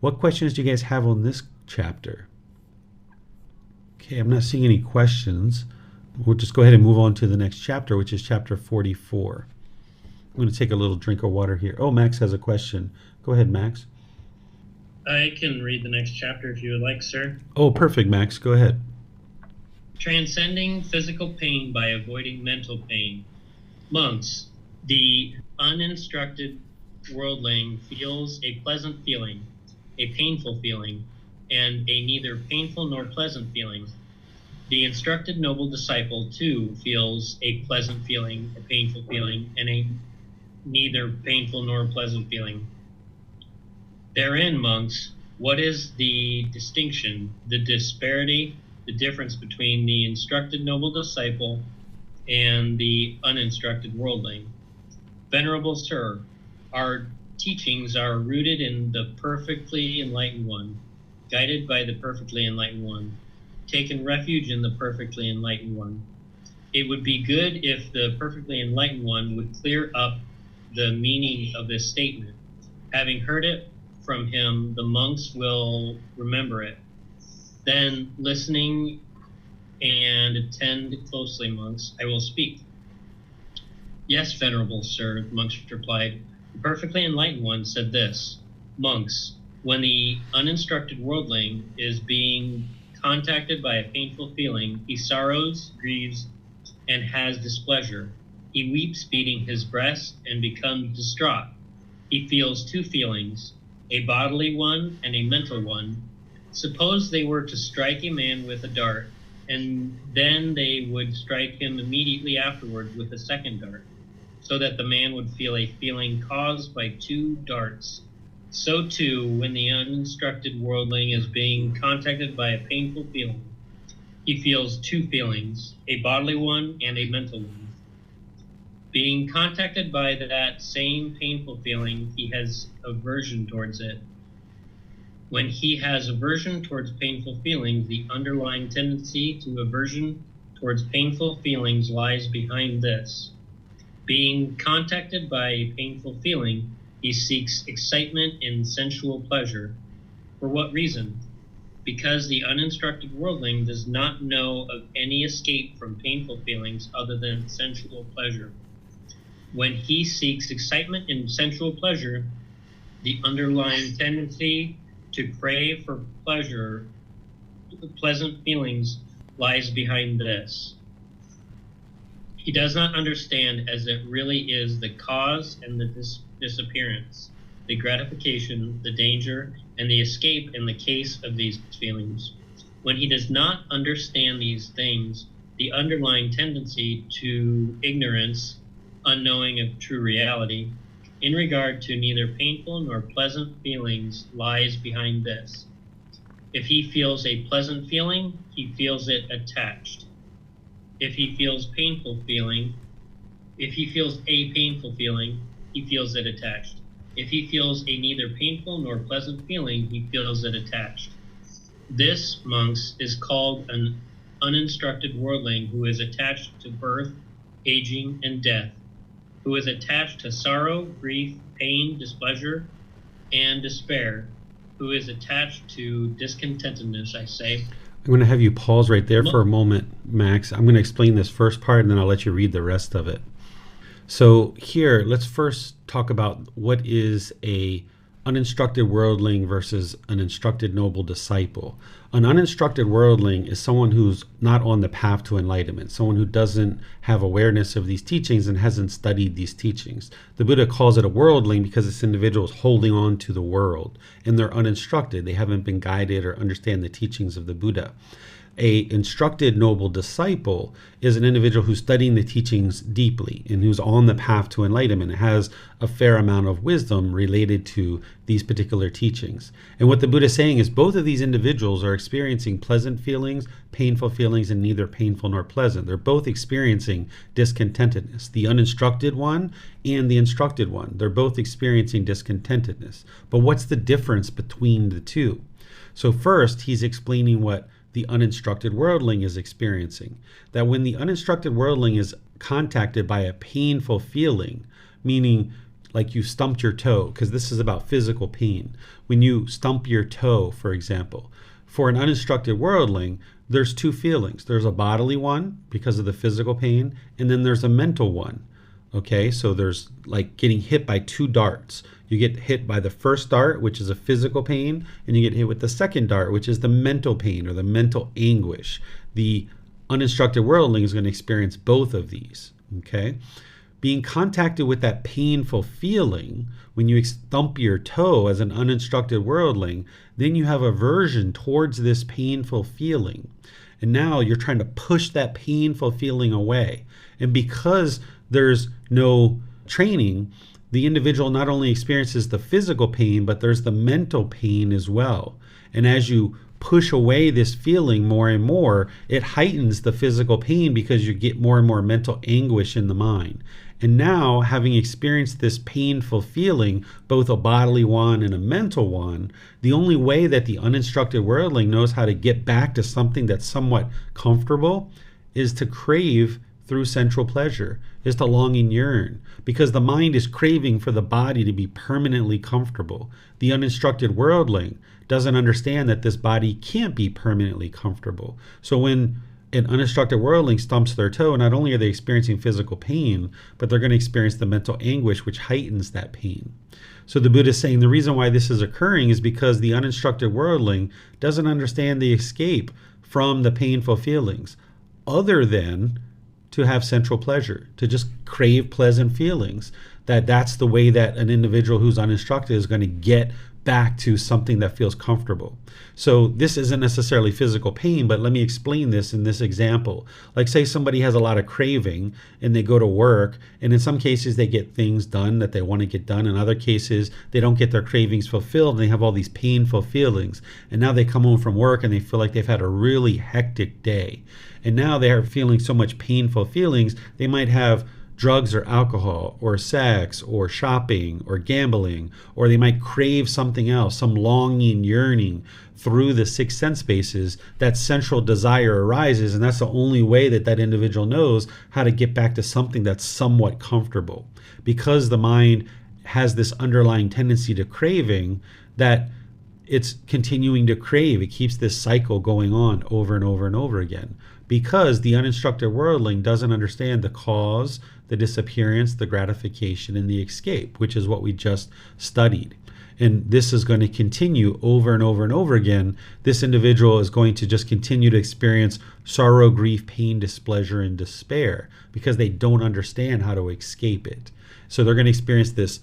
Speaker 2: What questions do you guys have on this chapter? Okay, I'm not seeing any questions. We'll just go ahead and move on to the next chapter, which is chapter 44. I'm going to take a little drink of water here. Oh, Max has a question. Go ahead, Max.
Speaker 3: I can read the next chapter if you would like, sir.
Speaker 2: Oh, perfect, Max. Go ahead.
Speaker 3: Transcending physical pain by avoiding mental pain. Monks, the uninstructed worldling feels a pleasant feeling, a painful feeling, and a neither painful nor pleasant feeling. The instructed noble disciple, too, feels a pleasant feeling, a painful feeling, and a neither painful nor pleasant feeling. Therein, monks, what is the distinction, the disparity, the difference between the instructed noble disciple and the uninstructed worldling? Venerable Sir, our teachings are rooted in the perfectly enlightened one, guided by the perfectly enlightened one, taken refuge in the perfectly enlightened one. It would be good if the perfectly enlightened one would clear up the meaning of this statement. Having heard it from him, the monks will remember it. Then, listening and attend closely, monks, I will speak. Yes, Venerable Sir, the monks replied. The perfectly enlightened one said this: Monks, when the uninstructed worldling is being contacted by a painful feeling, he sorrows, grieves, and has displeasure. He weeps, beating his breast, and becomes distraught. He feels 2 feelings, a bodily one and a mental one. Suppose they were to strike a man with a dart, and then they would strike him immediately afterwards with a second dart, so that the man would feel a feeling caused by 2 darts. So too, when the uninstructed worldling is being contacted by a painful feeling, he feels 2 feelings, a bodily one and a mental one. Being contacted by that same painful feeling, he has aversion towards it. When he has aversion towards painful feelings, the underlying tendency to aversion towards painful feelings lies behind this. Being contacted by a painful feeling, he seeks excitement and sensual pleasure. For what reason? Because the uninstructed worldling does not know of any escape from painful feelings other than sensual pleasure. When he seeks excitement and sensual pleasure, the underlying tendency to crave for pleasure, pleasant feelings, lies behind this. He does not understand as it really is the cause and the disappearance, the gratification, the danger, and the escape in the case of these feelings. When he does not understand these things, the underlying tendency to ignorance, unknowing of true reality, in regard to neither painful nor pleasant feelings lies behind this. If he feels a pleasant feeling, he feels it attached. If he feels a painful feeling, he feels it attached. If he feels a neither painful nor pleasant feeling, he feels it attached. This, monks, is called an uninstructed worldling who is attached to birth, aging, and death, who is attached to sorrow, grief, pain, displeasure, and despair, who is attached to discontentedness, I say.
Speaker 2: I'm going to have you pause right there for a moment, Max. I'm going to explain this first part, and then I'll let you read the rest of it. So here, let's first talk about what is a uninstructed worldling versus an instructed noble disciple. An uninstructed worldling is someone who's not on the path to enlightenment, someone who doesn't have awareness of these teachings and hasn't studied these teachings. The Buddha calls it a worldling because this individual is holding on to the world, and they're uninstructed. They haven't been guided or understand the teachings of the Buddha. A instructed noble disciple is an individual who's studying the teachings deeply and who's on the path to enlightenment and has a fair amount of wisdom related to these particular teachings. And what the Buddha is saying is both of these individuals are experiencing pleasant feelings, painful feelings, and neither painful nor pleasant. They're both experiencing discontentedness. The uninstructed one and the instructed one, they're both experiencing discontentedness. But what's the difference between the two? So first, he's explaining what the uninstructed worldling is experiencing. That when the uninstructed worldling is contacted by a painful feeling, meaning like you stumped your toe, because this is about physical pain. When you stump your toe, for example, for an uninstructed worldling, there's two feelings. There's a bodily one because of the physical pain, and then there's a mental one. Okay, so there's like getting hit by two darts. You get hit by the first dart, which is a physical pain, and you get hit with the second dart, which is the mental pain or the mental anguish. The uninstructed worldling is going to experience both of these. Okay, being contacted with that painful feeling when you stump your toe as an uninstructed worldling, then you have aversion towards this painful feeling. And now you're trying to push that painful feeling away. And because there's no training, the individual not only experiences the physical pain, but there's the mental pain as well. And as you push away this feeling more and more, it heightens the physical pain because you get more and more mental anguish in the mind. And now, having experienced this painful feeling, both a bodily one and a mental one, the only way that the uninstructed worldling knows how to get back to something that's somewhat comfortable is to crave through sensual pleasure, is to long and yearn, because the mind is craving for the body to be permanently comfortable. The uninstructed worldling doesn't understand that this body can't be permanently comfortable. So when an uninstructed worldling stumps their toe, not only are they experiencing physical pain, but they're going to experience the mental anguish, which heightens that pain. So the Buddha is saying the reason why this is occurring is because the uninstructed worldling doesn't understand the escape from the painful feelings, other than to have sensual pleasure, to just crave pleasant feelings. That's the way that an individual who's uninstructed is going to get back to something that feels comfortable. So this isn't necessarily physical pain, but let me explain this in this example. Like say somebody has a lot of craving and they go to work, and in some cases they get things done that they want to get done. In other cases, they don't get their cravings fulfilled and they have all these painful feelings. And now they come home from work and they feel like they've had a really hectic day. And now they are feeling so much painful feelings, they might have drugs or alcohol or sex or shopping or gambling, or they might crave something else, some longing, yearning. Through the six sense spaces, that central desire arises, and that's the only way that that individual knows how to get back to something that's somewhat comfortable. Because the mind has this underlying tendency to craving, that it's continuing to crave. It keeps this cycle going on over and over and over again, because the uninstructed worldling doesn't understand the cause, the disappearance, the gratification, and the escape, which is what we just studied. And this is going to continue over and over and over again. This individual is going to just continue to experience sorrow, grief, pain, displeasure, and despair, because they don't understand how to escape it. So they're going to experience this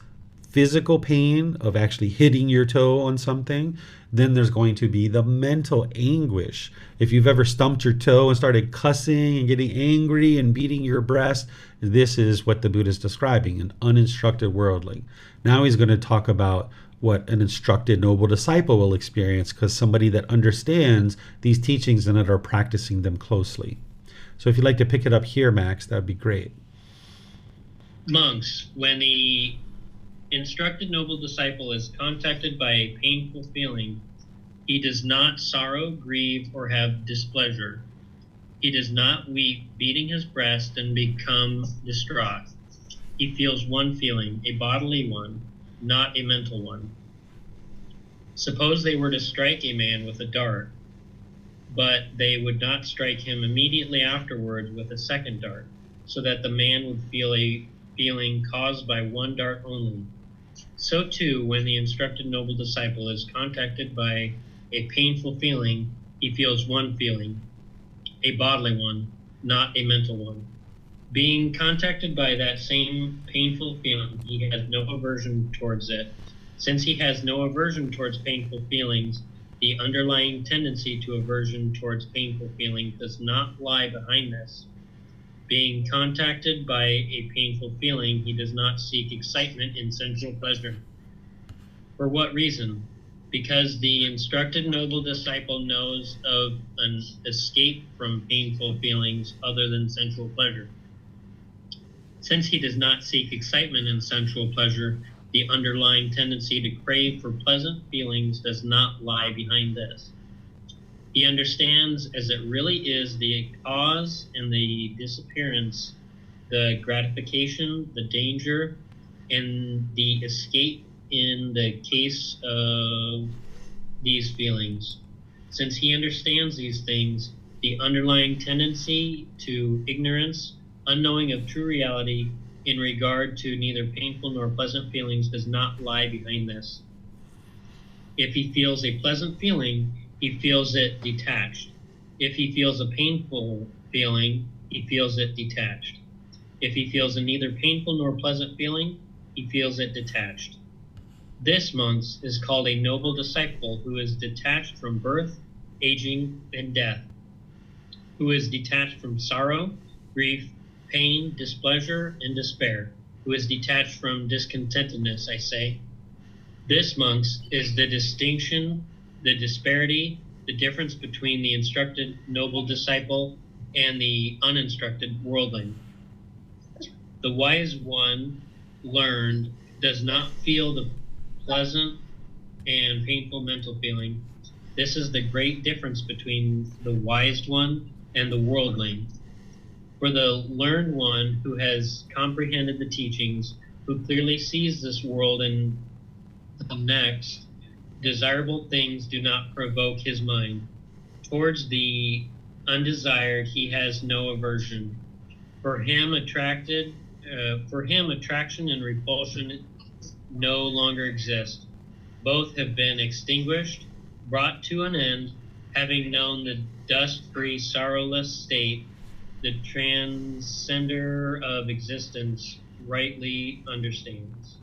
Speaker 2: physical pain of actually hitting your toe on something. Then there's going to be the mental anguish. If you've ever stumped your toe and started cussing and getting angry and beating your breast, this is what the Buddha is describing, an uninstructed worldling. Now he's going to talk about what an instructed noble disciple will experience, because somebody that understands these teachings and that are practicing them closely. So if you'd like to pick it up here, Max, that'd be great.
Speaker 3: Monks, when the instructed noble disciple is contacted by a painful feeling, he does not sorrow, grieve, or have displeasure. He does not weep, beating his breast, and become distraught. He feels one feeling, a bodily one, not a mental one. Suppose they were to strike a man with a dart, but they would not strike him immediately afterwards with a second dart, so that the man would feel a feeling caused by one dart only. So too, when the instructed noble disciple is contacted by a painful feeling, he feels one feeling, a bodily one, not a mental one. Being contacted by that same painful feeling, he has no aversion towards it. Since he has no aversion towards painful feelings, the underlying tendency to aversion towards painful feelings does not lie behind this. Being contacted by a painful feeling, he does not seek excitement in sensual pleasure. For what reason? Because the instructed noble disciple knows of an escape from painful feelings other than sensual pleasure. Since he does not seek excitement in sensual pleasure, the underlying tendency to crave for pleasant feelings does not lie behind this. He understands as it really is the cause and the disappearance, the gratification, the danger, and the escape in the case of these feelings. Since he understands these things, the underlying tendency to ignorance, unknowing of true reality in regard to neither painful nor pleasant feelings does not lie behind this. If he feels a pleasant feeling, he feels it detached. If he feels a painful feeling, he feels it detached. If he feels a neither painful nor pleasant feeling, he feels it detached. This, monks, is called a noble disciple who is detached from birth, aging, and death, who is detached from sorrow, grief, pain, displeasure, and despair, who is detached from discontentedness, I say. This, monks, is the distinction, the disparity, the difference between the instructed noble disciple and the uninstructed worldling. The wise one, learned, does not feel the pleasant and painful mental feeling. This is the great difference between the wise one and the worldling. For the learned one who has comprehended the teachings, who clearly sees this world and the next, desirable things do not provoke his mind. Towards the undesired, he has no aversion. For him, attraction and repulsion no longer exist. Both have been extinguished, brought to an end, having known the dust-free, sorrowless state. The transcender of existence rightly understands.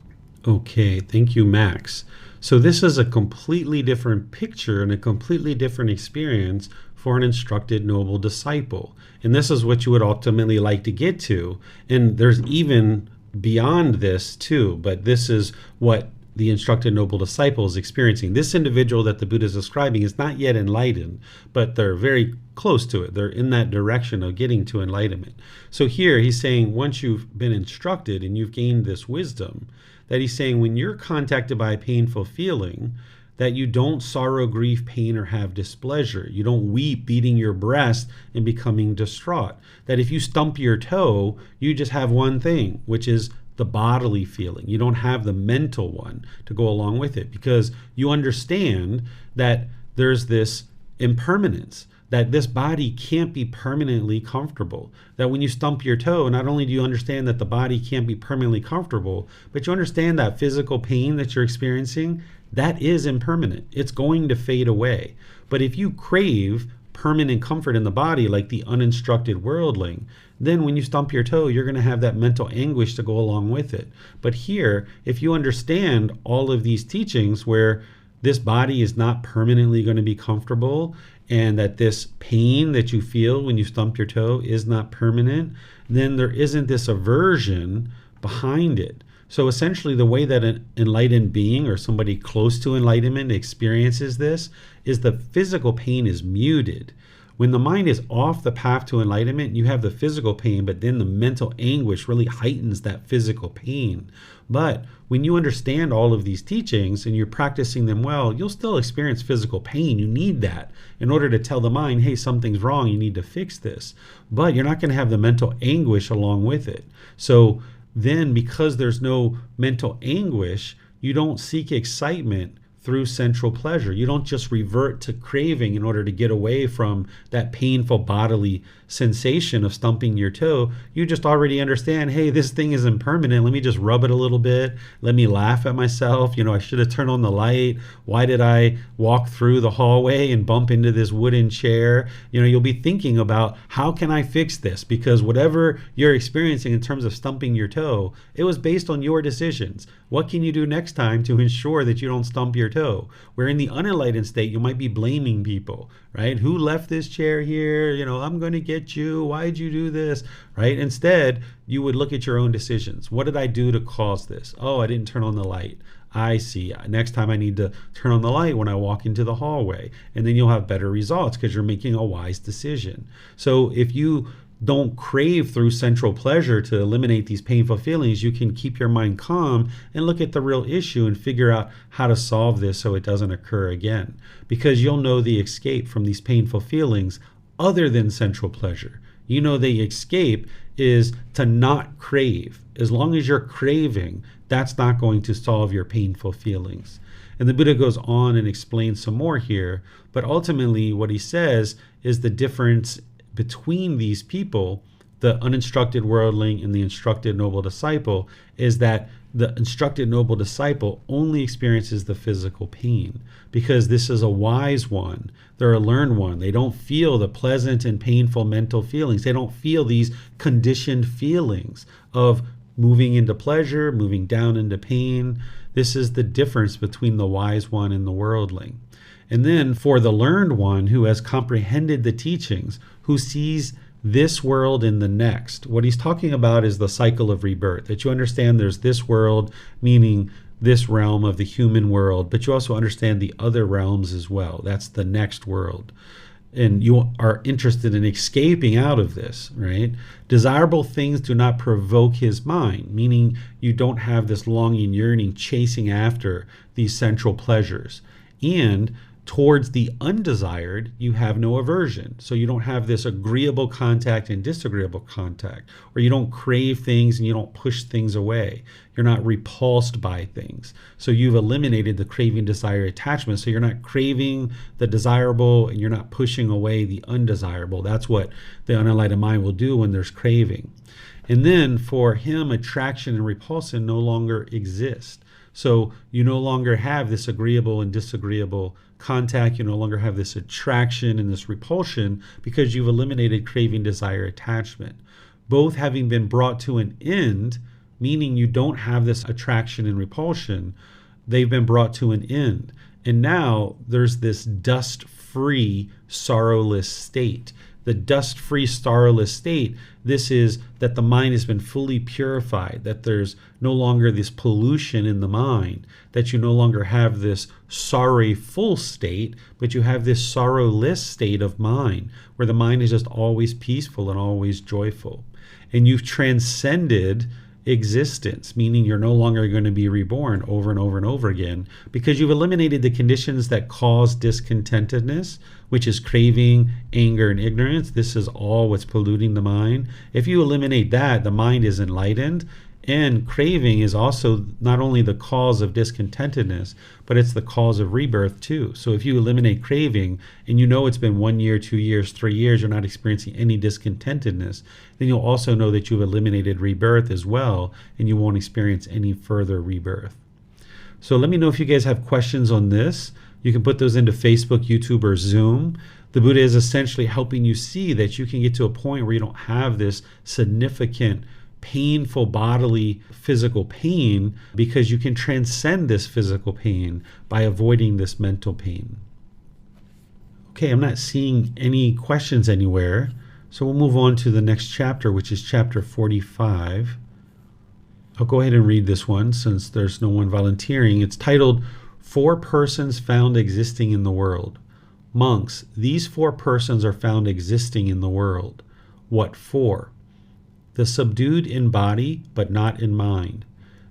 Speaker 2: Okay, thank you, Max. So this is a completely different picture and a completely different experience for an instructed noble disciple. And this is what you would ultimately like to get to. And there's even beyond this too, but this is what the instructed noble disciple is experiencing. This individual that the Buddha is describing is not yet enlightened, but they're very close to it. They're in that direction of getting to enlightenment. So here he's saying, once you've been instructed and you've gained this wisdom, that he's saying when you're contacted by a painful feeling, that you don't sorrow, grieve, pain, or have displeasure. You don't weep, beating your breast and becoming distraught. That if you stump your toe, you just have one thing, which is the bodily feeling. You don't have the mental one to go along with it, because you understand that there's this impermanence, that this body can't be permanently comfortable. That when you stump your toe, not only do you understand that the body can't be permanently comfortable, but you understand that physical pain that you're experiencing, that is impermanent. It's going to fade away. But if you crave permanent comfort in the body like the uninstructed worldling, then when you stump your toe, you're going to have that mental anguish to go along with it. But here, if you understand all of these teachings where this body is not permanently going to be comfortable, and that this pain that you feel when you stump your toe is not permanent, then there isn't this aversion behind it. So essentially the way that an enlightened being or somebody close to enlightenment experiences this is the physical pain is muted. When the mind is off the path to enlightenment, you have the physical pain, but then the mental anguish really heightens that physical pain. But when you understand all of these teachings and you're practicing them well, you'll still experience physical pain. You need that in order to tell the mind, hey, something's wrong, you need to fix this. But you're not going to have the mental anguish along with it. So then, because there's no mental anguish, you don't seek excitement through sensual pleasure. You don't just revert to craving in order to get away from that painful bodily sensation of stumping your toe. You just already understand, hey, this thing is impermanent. Let me just rub it a little bit. Let me laugh at myself. I should have turned on the light. Why did I walk through the hallway and bump into this wooden chair? You'll be thinking about, how can I fix this? Because whatever you're experiencing in terms of stumping your toe, it was based on your decisions. What can you do next time to ensure that you don't stump your toe? Where in the unenlightened state, you might be blaming people, right? Who left this chair here? I'm going to get you. Why'd you do this? Right? Instead, you would look at your own decisions. What did I do to cause this? Oh, I didn't turn on the light. I see. Next time I need to turn on the light when I walk into the hallway. And then you'll have better results because you're making a wise decision. So if you don't crave through sensual pleasure to eliminate these painful feelings, you can keep your mind calm and look at the real issue and figure out how to solve this so it doesn't occur again. Because you'll know the escape from these painful feelings other than sensual pleasure. The escape is to not crave. As long as you're craving, that's not going to solve your painful feelings. And the Buddha goes on and explains some more here, but ultimately what he says is the difference between these people, the uninstructed worldling and the instructed noble disciple, is that the instructed noble disciple only experiences the physical pain because this is a wise one. They're a learned one. They don't feel the pleasant and painful mental feelings. They don't feel these conditioned feelings of moving into pleasure, moving down into pain. This is the difference between the wise one and the worldling. And then for the learned one who has comprehended the teachings, who sees this world in the next, what he's talking about is the cycle of rebirth, that you understand there's this world, meaning this realm of the human world, but you also understand the other realms as well. That's the next world. And you are interested in escaping out of this, right? Desirable things do not provoke his mind, meaning you don't have this longing, yearning, chasing after these sensual pleasures. And towards the undesired, you have no aversion. So you don't have this agreeable contact and disagreeable contact, or you don't crave things and you don't push things away. You're not repulsed by things. So you've eliminated the craving, desire, attachment. So you're not craving the desirable and you're not pushing away the undesirable. That's what the unenlightened mind will do when there's craving. And then for him, attraction and repulsion no longer exist. So you no longer have this agreeable and disagreeable contact. You no longer have this attraction and this repulsion because you've eliminated craving, desire, attachment. Both having been brought to an end, meaning you don't have this attraction and repulsion, they've been brought to an end. And now there's this dust-free, sorrowless state the dust-free, starless state, this is that the mind has been fully purified, that there's no longer this pollution in the mind, that you no longer have this sorrowful state, but you have this sorrowless state of mind, where the mind is just always peaceful and always joyful. And you've transcended existence, meaning you're no longer going to be reborn over and over and over again, because you've eliminated the conditions that cause discontentedness, which is craving, anger, and ignorance. This is all what's polluting the mind. If you eliminate that, the mind is enlightened. And craving is also not only the cause of discontentedness, but it's the cause of rebirth too. So if you eliminate craving, and you know it's been 1 year, 2 years, 3 years, you're not experiencing any discontentedness, then you'll also know that you've eliminated rebirth as well, and you won't experience any further rebirth. So let me know if you guys have questions on this. You can put those into Facebook, YouTube, or Zoom. The Buddha is essentially helping you see that you can get to a point where you don't have this significant painful bodily physical pain, because you can transcend this physical pain by avoiding this mental pain. Okay, I'm not seeing any questions anywhere, so we'll move on to the next chapter, which is chapter 45. I'll go ahead and read this one since there's no one volunteering. It's titled, 4 Persons Found Existing in the World. Monks, these 4 persons are found existing in the world. What for? The subdued in body, but not in mind.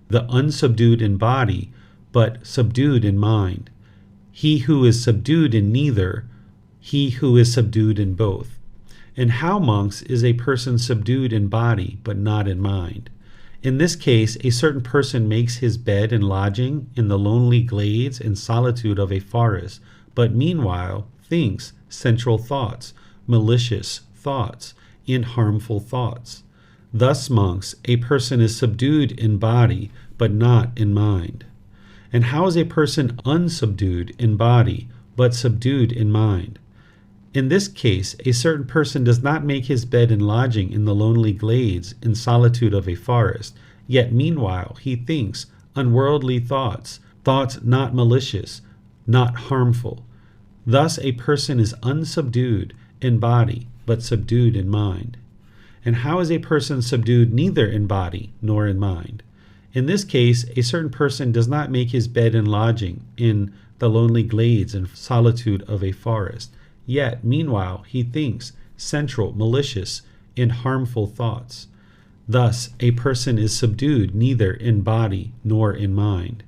Speaker 2: The unsubdued in body, but subdued in mind. He who is subdued in neither, he who is subdued in both. And how, monks, is a person subdued in body, but not in mind? In this case, a certain person makes his bed and lodging in the lonely glades and solitude of a forest, but meanwhile thinks sensual thoughts, malicious thoughts, and harmful thoughts. Thus, monks, a person is subdued in body, but not in mind. And how is a person unsubdued in body, but subdued in mind? In this case, a certain person does not make his bed and lodging in the lonely glades in solitude of a forest, yet meanwhile he thinks unworldly thoughts, thoughts not malicious, not harmful. Thus a person is unsubdued in body, but subdued in mind. And how is a person subdued neither in body nor in mind? In this case, a certain person does not make his bed and lodging in the lonely glades and solitude of a forest, yet meanwhile he thinks sensual, malicious, and harmful thoughts. Thus a person is subdued neither in body nor in mind.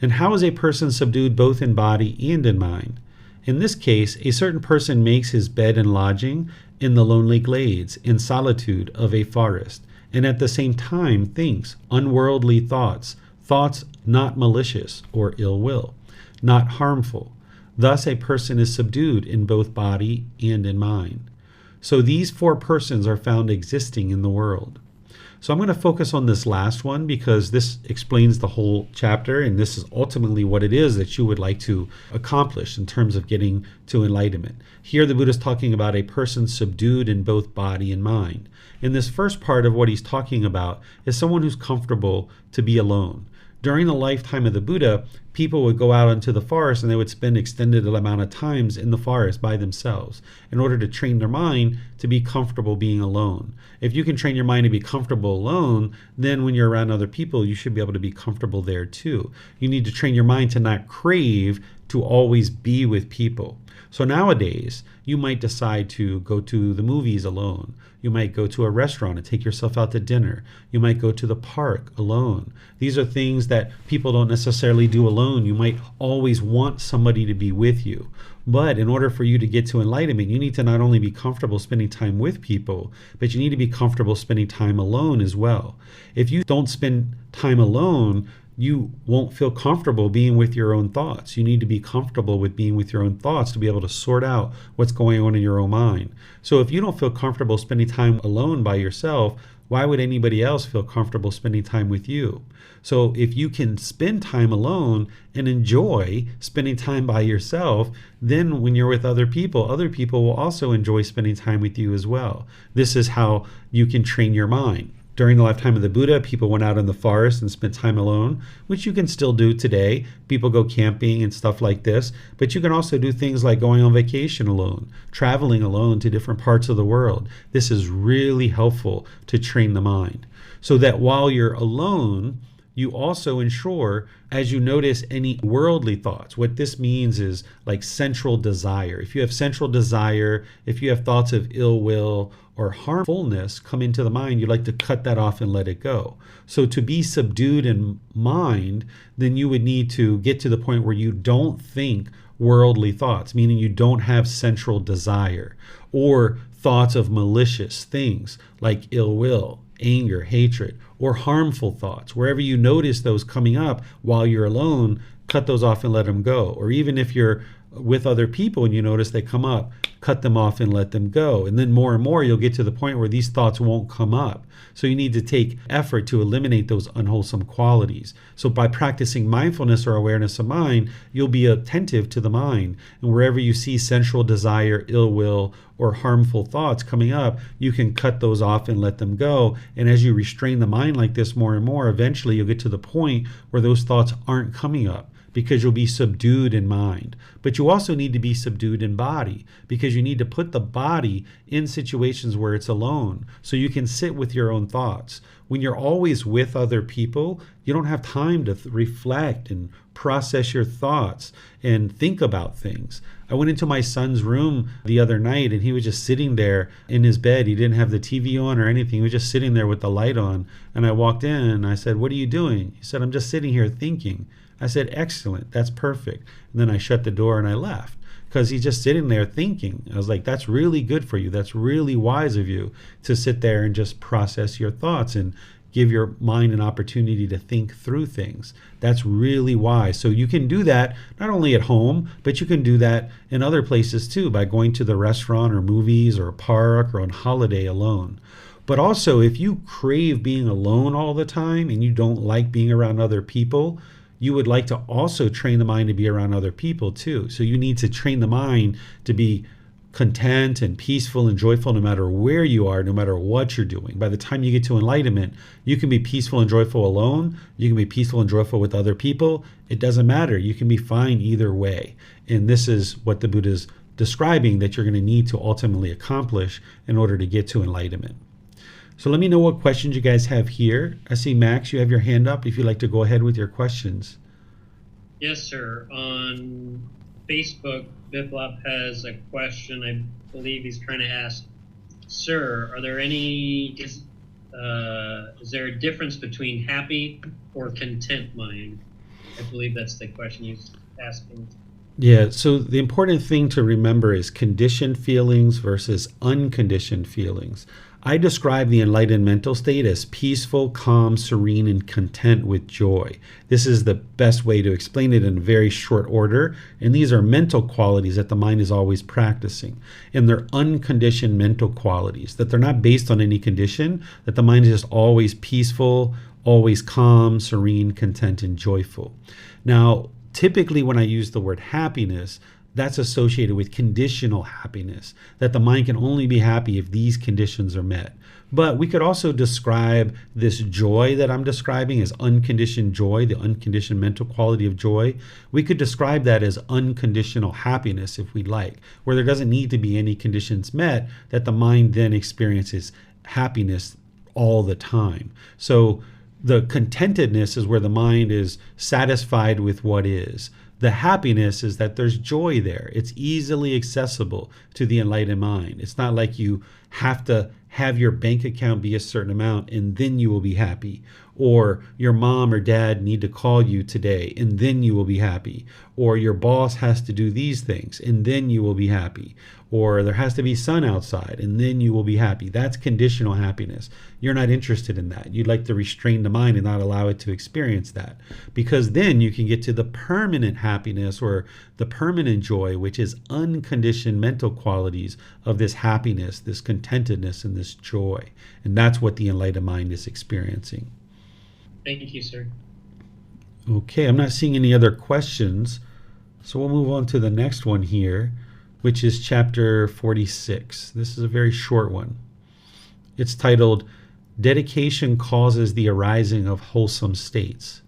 Speaker 2: And how is a person subdued both in body and in mind? In this case, a certain person makes his bed and lodging in the lonely glades in solitude of a forest, and at the same time thinks unworldly thoughts, thoughts not malicious or ill will, not harmful. Thus a person is subdued in both body and in mind. So these 4 persons are found existing in the world. So I'm going to focus on this last one because this explains the whole chapter, and this is ultimately what it is that you would like to accomplish in terms of getting to enlightenment. Here the Buddha is talking about a person subdued in both body and mind. In this first part of what he's talking about is someone who's comfortable to be alone. During the lifetime of the Buddha, people would go out into the forest and they would spend extended amount of times in the forest by themselves in order to train their mind to be comfortable being alone. If you can train your mind to be comfortable alone, then when you're around other people, you should be able to be comfortable there too. You need to train your mind to not crave to always be with people. So nowadays, you might decide to go to the movies alone. You might go to a restaurant and take yourself out to dinner. You might go to the park alone. These are things that people don't necessarily do alone. You might always want somebody to be with you. But in order for you to get to enlightenment, you need to not only be comfortable spending time with people, but you need to be comfortable spending time alone as well. If you don't spend time alone, you won't feel comfortable being with your own thoughts. You need to be comfortable with being with your own thoughts to be able to sort out what's going on in your own mind. So if you don't feel comfortable spending time alone by yourself, why would anybody else feel comfortable spending time with you? So if you can spend time alone and enjoy spending time by yourself, then when you're with other people will also enjoy spending time with you as well. This is how you can train your mind. During the lifetime of the Buddha, people went out in the forest and spent time alone, which you can still do today. People go camping and stuff like this, but you can also do things like going on vacation alone, traveling alone to different parts of the world. This is really helpful to train the mind, so that while you're alone, you also ensure, as you notice any worldly thoughts, what this means is like central desire. If you have central desire, if you have thoughts of ill will or harmfulness come into the mind, you like to cut that off and let it go. So to be subdued in mind, then you would need to get to the point where you don't think worldly thoughts, meaning you don't have central desire or thoughts of malicious things like ill will, anger, hatred, or harmful thoughts. Wherever you notice those coming up while you're alone, cut those off and let them go. Or even if you're with other people and you notice they come up, cut them off and let them go. And then more and more, you'll get to the point where these thoughts won't come up. So you need to take effort to eliminate those unwholesome qualities. So by practicing mindfulness or awareness of mind, you'll be attentive to the mind. And wherever you see sensual desire, ill will, or harmful thoughts coming up, you can cut those off and let them go. And as you restrain the mind like this more and more, eventually you'll get to the point where those thoughts aren't coming up, because you'll be subdued in mind. But you also need to be subdued in body, because you need to put the body in situations where it's alone so you can sit with your own thoughts. When you're always with other people, you don't have time to reflect and process your thoughts and think about things. I went into my son's room the other night and he was just sitting there in his bed. He didn't have the TV on or anything. He was just sitting there with the light on. And I walked in and I said, "What are you doing?" He said, "I'm just sitting here thinking." I said, "Excellent, that's perfect." And then I shut the door and I left, because he's just sitting there thinking. I was like, that's really good for you. That's really wise of you to sit there and just process your thoughts and give your mind an opportunity to think through things. That's really wise. So you can do that not only at home, but you can do that in other places too, by going to the restaurant or movies or a park or on holiday alone. But also, if you crave being alone all the time and you don't like being around other people, you would like to also train the mind to be around other people too. So you need to train the mind to be content and peaceful and joyful no matter where you are, no matter what you're doing. By the time you get to enlightenment, you can be peaceful and joyful alone. You can be peaceful and joyful with other people. It doesn't matter. You can be fine either way. And this is what the Buddha is describing that you're going to need to ultimately accomplish in order to get to enlightenment. So let me know what questions you guys have here. I see Max, you have your hand up if you'd like to go ahead with your questions.
Speaker 3: Yes, sir. On Facebook, Biplop has a question. I believe he's trying to ask, "Sir, are there is there a difference between happy or content mind?" I believe that's the question he's asking.
Speaker 2: Yeah, so the important thing to remember is conditioned feelings versus unconditioned feelings. I describe the enlightened mental state as peaceful, calm, serene, and content with joy. This is the best way to explain it in very short order. And these are mental qualities that the mind is always practicing. And they're unconditioned mental qualities, that they're not based on any condition, that the mind is just always peaceful, always calm, serene, content, and joyful. Now, typically when I use the word happiness, that's associated with conditional happiness, that the mind can only be happy if these conditions are met. But we could also describe this joy that I'm describing as unconditioned joy, the unconditioned mental quality of joy. We could describe that as unconditional happiness if we like, where there doesn't need to be any conditions met, that the mind then experiences happiness all the time. So the contentedness is where the mind is satisfied with what is. The happiness is that there's joy there. It's easily accessible to the enlightened mind. It's not like you have to have your bank account be a certain amount and then you will be happy. Or your mom or dad need to call you today and then you will be happy. Or your boss has to do these things and then you will be happy. Or there has to be sun outside and then you will be happy. That's conditional happiness. You're not interested in that. You'd like to restrain the mind and not allow it to experience that, because then you can get to the permanent happiness or the permanent joy, which is unconditioned mental qualities of this happiness, this contentedness, and this joy. And that's what the enlightened mind is experiencing.
Speaker 3: Thank you, sir.
Speaker 2: Okay, I'm not seeing any other questions. So we'll move on to the next one here, which is chapter 46. This is a very short one. It's titled, Dedication causes the arising of wholesome states.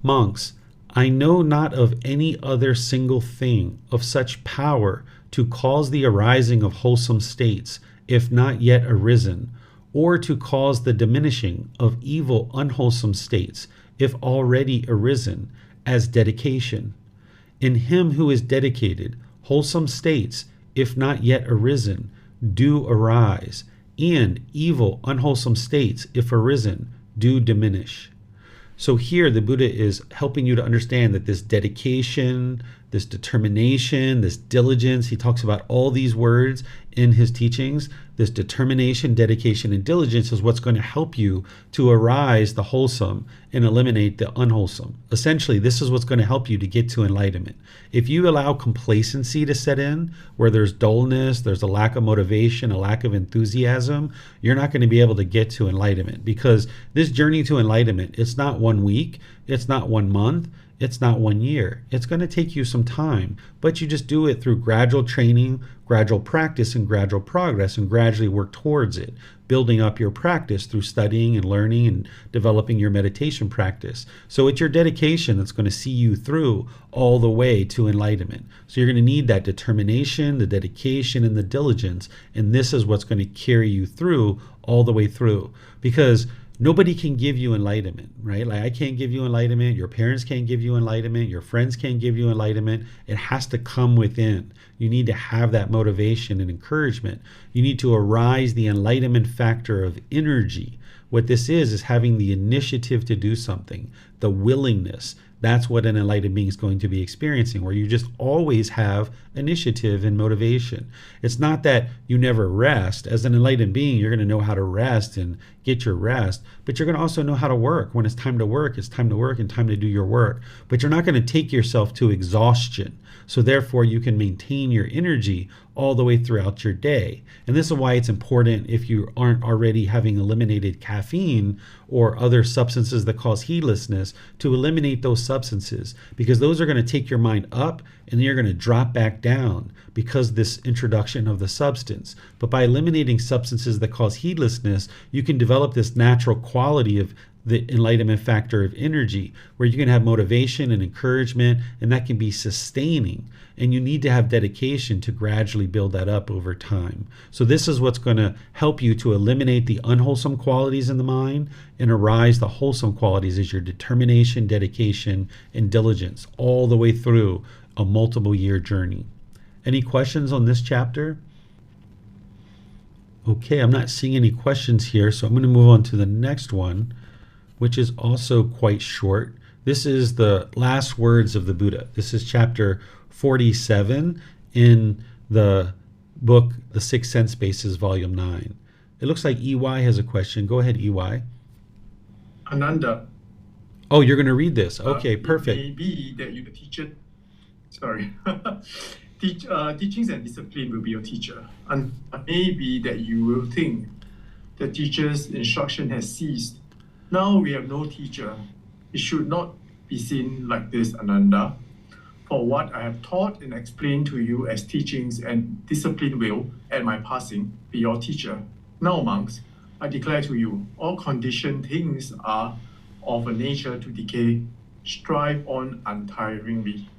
Speaker 2: Monks, I know not of any other single thing of such power to cause the arising of wholesome states, if not yet arisen, or to cause the diminishing of evil unwholesome states, if already arisen, as dedication. In him who is dedicated, wholesome states, if not yet arisen, do arise, and evil unwholesome states, if arisen, do diminish. So here the Buddha is helping you to understand that this dedication, this determination, this diligence, he talks about all these words in his teachings. This determination, dedication, and diligence is what's going to help you to arise the wholesome and eliminate the unwholesome. Essentially, this is what's going to help you to get to enlightenment. If you allow complacency to set in, where there's dullness, there's a lack of motivation, a lack of enthusiasm, you're not going to be able to get to enlightenment, because this journey to enlightenment, it's not 1 week, it's not 1 month, it's not 1 year. It's going to take you some time, but you just do it through gradual training, gradual practice, and gradual progress, and gradually work towards it, building up your practice through studying and learning and developing your meditation practice. So it's your dedication that's going to see you through all the way to enlightenment. So you're going to need that determination, the dedication, and the diligence, and this is what's going to carry you through all the way through, because nobody can give you enlightenment, right? Like, I can't give you enlightenment. Your parents can't give you enlightenment. Your friends can't give you enlightenment. It has to come within. You need to have that motivation and encouragement. You need to arise the enlightenment factor of energy. What this is having the initiative to do something, the willingness. That's what an enlightened being is going to be experiencing, where you just always have initiative and motivation. It's not that you never rest. As an enlightened being, you're going to know how to rest and get your rest, but you're going to also know how to work. When it's time to work, it's time to work and time to do your work. But you're not going to take yourself to exhaustion. So therefore, you can maintain your energy all the way throughout your day. And this is why it's important, if you aren't already having eliminated caffeine or other substances that cause heedlessness, to eliminate those substances, because those are going to take your mind up and then you're going to drop back down because this introduction of the substance. But by eliminating substances that cause heedlessness, you can develop this natural quality of the enlightenment factor of energy, where you can have motivation and encouragement, and that can be sustaining. And you need to have dedication to gradually build that up over time. So this is what's going to help you to eliminate the unwholesome qualities in the mind and arise the wholesome qualities, is your determination, dedication, and diligence all the way through a multiple year journey. Any questions on this chapter? Okay, I'm not seeing any questions here, so I'm going to move on to the next one, which is also quite short. This is the last words of the Buddha. This is chapter 47 in the book, The Six Sense Bases, Volume 9. It looks like EY has a question. Go ahead, EY.
Speaker 4: Ananda.
Speaker 2: Oh, you're going to read this. Okay, perfect.
Speaker 4: It may be that you, the teacher, sorry, teachings and discipline will be your teacher. And it may be that you will think the teacher's instruction has ceased. Now we have no teacher. It should not be seen like this, Ananda. For what I have taught and explained to you as teachings and discipline will, at my passing, be your teacher. Now, monks, I declare to you, all conditioned things are of a nature to decay. Strive on untiringly.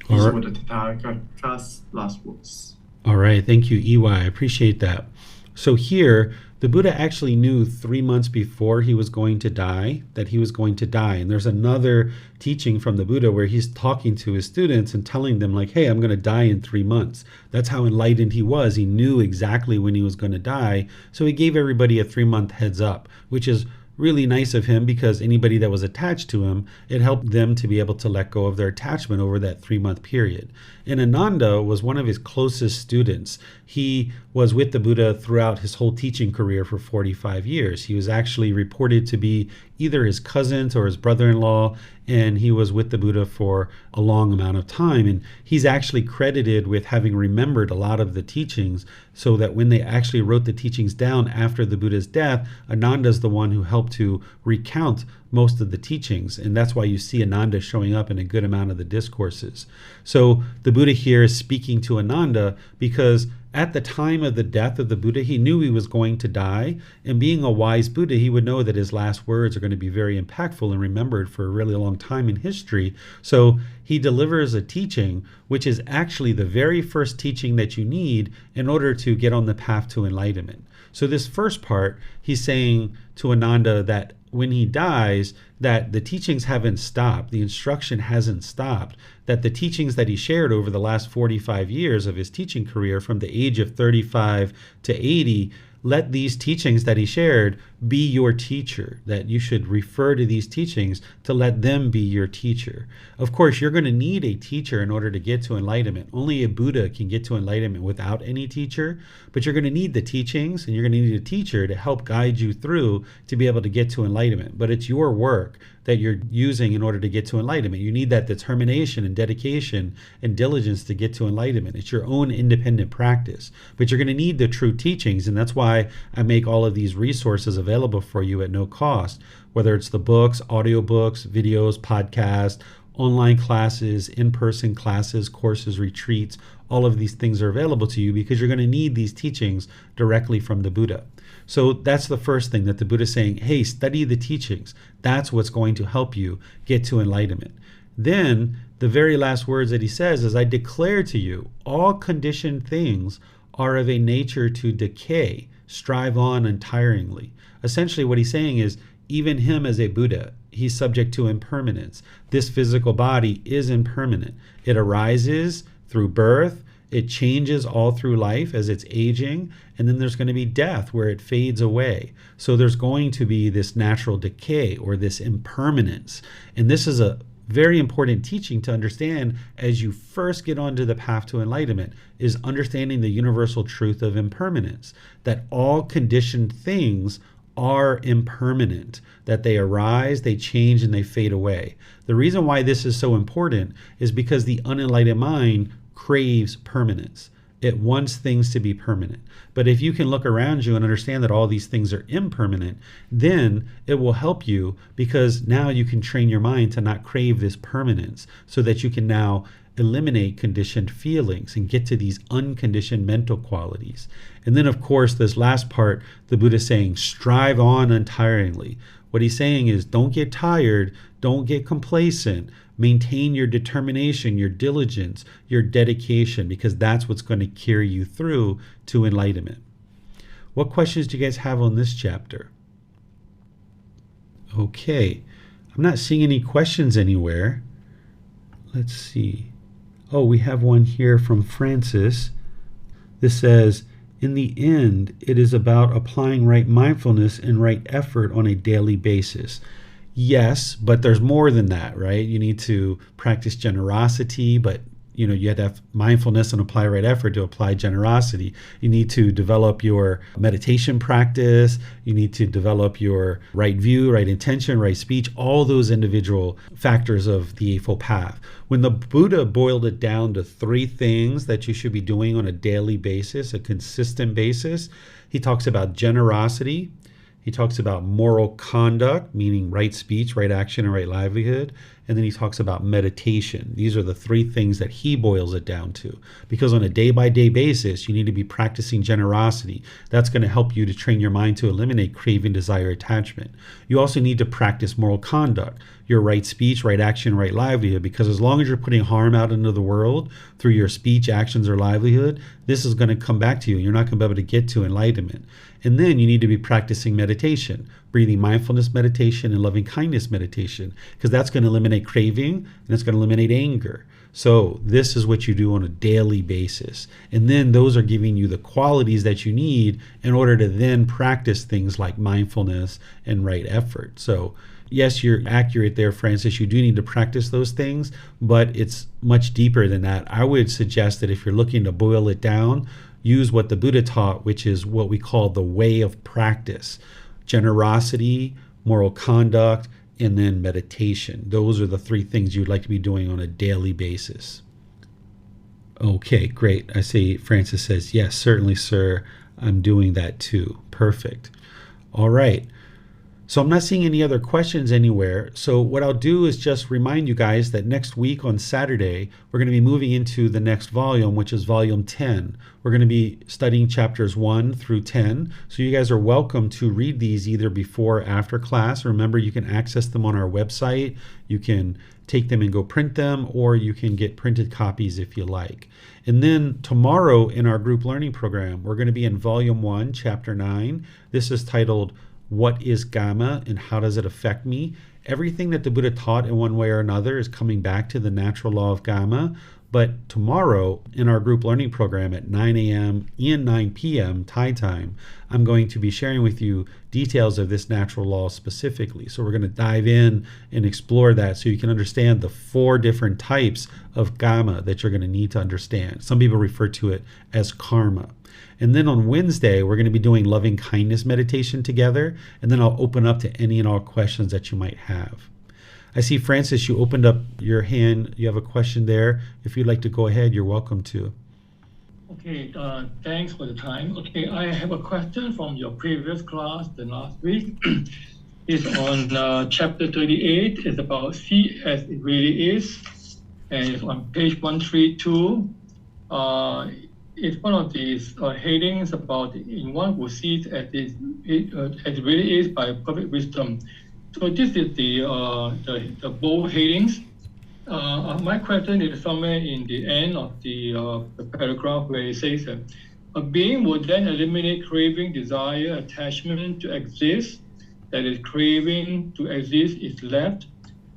Speaker 4: These were the Tathagata's last words.
Speaker 2: All right, thank you, EY. I appreciate that. So here, the Buddha actually knew 3 months before he was going to die that he was going to die. And there's another teaching from the Buddha where he's talking to his students and telling them, like, hey, I'm going to die in 3 months. That's how enlightened he was. He knew exactly when he was going to die. So he gave everybody a 3-month heads up, which is really nice of him, because anybody that was attached to him, it helped them to be able to let go of their attachment over that 3-month period. And Ananda was one of his closest students. He was with the Buddha throughout his whole teaching career for 45 years. He was actually reported to be either his cousins or his brother-in-law, and he was with the Buddha for a long amount of time. And he's actually credited with having remembered a lot of the teachings, so that when they actually wrote the teachings down after the Buddha's death, Ananda's the one who helped to recount most of the teachings. And that's why you see Ananda showing up in a good amount of the discourses. So the Buddha here is speaking to Ananda because at the time of the death of the Buddha, he knew he was going to die. And being a wise Buddha, he would know that his last words are going to be very impactful and remembered for a really long time in history. So he delivers a teaching, which is actually the very first teaching that you need in order to get on the path to enlightenment. So this first part, he's saying to Ananda that when he dies, that the teachings haven't stopped, the instruction hasn't stopped, that the teachings that he shared over the last 45 years of his teaching career from the age of 35 to 80, let these teachings that he shared be your teacher, that you should refer to these teachings to let them be your teacher. Of course, you're going to need a teacher in order to get to enlightenment. Only a Buddha can get to enlightenment without any teacher, but you're going to need the teachings and you're going to need a teacher to help guide you through to be able to get to enlightenment. But it's your work that you're using in order to get to enlightenment. You need that determination and dedication and diligence to get to enlightenment. It's your own independent practice, but you're going to need the true teachings. And that's why I make all of these resources available for you at no cost, whether it's the books, audiobooks, videos, podcasts, online classes, in-person classes, courses, retreats. All of these things are available to you because you're going to need these teachings directly from the Buddha. So that's the first thing that the Buddha is saying, hey, study the teachings. That's what's going to help you get to enlightenment. Then the very last words that he says is, I declare to you, all conditioned things are of a nature to decay. Strive on untiringly. Essentially what he's saying is, even him as a Buddha, he's subject to impermanence. This physical body is impermanent. It arises through birth. It changes all through life as it's aging, and then there's going to be death where it fades away. So there's going to be this natural decay or this impermanence. And this is a very important teaching to understand as you first get onto the path to enlightenment, is understanding the universal truth of impermanence, that all conditioned things are impermanent, that they arise, they change, and they fade away. The reason why this is so important is because the unenlightened mind craves permanence. It wants things to be permanent. But if you can look around you and understand that all these things are impermanent, then it will help you, because now you can train your mind to not crave this permanence, so that you can now eliminate conditioned feelings and get to these unconditioned mental qualities. And then, of course, this last part, the Buddha is saying, strive on untiringly. What he's saying is, don't get tired, don't get complacent. Maintain your determination, your diligence, your dedication, because that's what's going to carry you through to enlightenment. What questions do you guys have on this chapter? Okay, I'm not seeing any questions anywhere. Let's see. Oh, we have one here from Francis. This says, in the end, it is about applying right mindfulness and right effort on a daily basis. Yes, but there's more than that, right? You need to practice generosity, but you have to have mindfulness and apply right effort to apply generosity. You need to develop your meditation practice. You need to develop your right view, right intention, right speech, all those individual factors of the Eightfold Path. When the Buddha boiled it down to 3 things that you should be doing on a daily basis, a consistent basis, he talks about generosity. He talks about moral conduct, meaning right speech, right action, and right livelihood. And then he talks about meditation. These are the 3 things that he boils it down to. Because on a day-by-day basis, you need to be practicing generosity. That's going to help you to train your mind to eliminate craving, desire, attachment. You also need to practice moral conduct, your right speech, right action, right livelihood. Because as long as you're putting harm out into the world through your speech, actions, or livelihood, this is going to come back to you. You're not going to be able to get to enlightenment. And then you need to be practicing meditation, breathing mindfulness meditation and loving kindness meditation, because that's going to eliminate craving and it's going to eliminate anger. So this is what you do on a daily basis. And then those are giving you the qualities that you need in order to then practice things like mindfulness and right effort. So yes, you're accurate there, Francis. You do need to practice those things, but it's much deeper than that. I would suggest that if you're looking to boil it down, use what the Buddha taught, which is what we call the way of practice. Generosity, moral conduct, and then meditation. Those are the 3 things you'd like to be doing on a daily basis. Okay, great. I see Francis says, yes, certainly, sir. I'm doing that too. Perfect. All right. So I'm not seeing any other questions anywhere. So what I'll do is just remind you guys that next week on Saturday, we're going to be moving into the next volume, which is volume 10. We're going to be studying chapters 1 through 10. So you guys are welcome to read these either before or after class. Remember, you can access them on our website. You can take them and go print them, or you can get printed copies if you like. And then tomorrow in our group learning program, we're going to be in volume 1, chapter 9. This is titled, What is Gama and How Does It Affect Me? Everything that the Buddha taught in one way or another is coming back to the natural law of Gama. But tomorrow in our group learning program at 9 a.m. and 9 p.m. Thai time, I'm going to be sharing with you details of this natural law specifically. So we're going to dive in and explore that so you can understand the 4 different types of Gama that you're going to need to understand. Some people refer to it as karma. And then on Wednesday, we're going to be doing loving kindness meditation together. And then I'll open up to any and all questions that you might have. I see, Francis, you opened up your hand. You have a question there. If you'd like to go ahead, you're welcome to.
Speaker 5: Okay, thanks for the time. Okay, I have a question from your previous class, the last week. It's on chapter 38. It's about see as it really is. And it's on page 132. It's one of these headings about in one who sees as it really is by perfect wisdom. So this is the bold headings. My question is somewhere in the end of the paragraph where it says that a being would then eliminate craving, desire, attachment to exist. That is, craving to exist is left.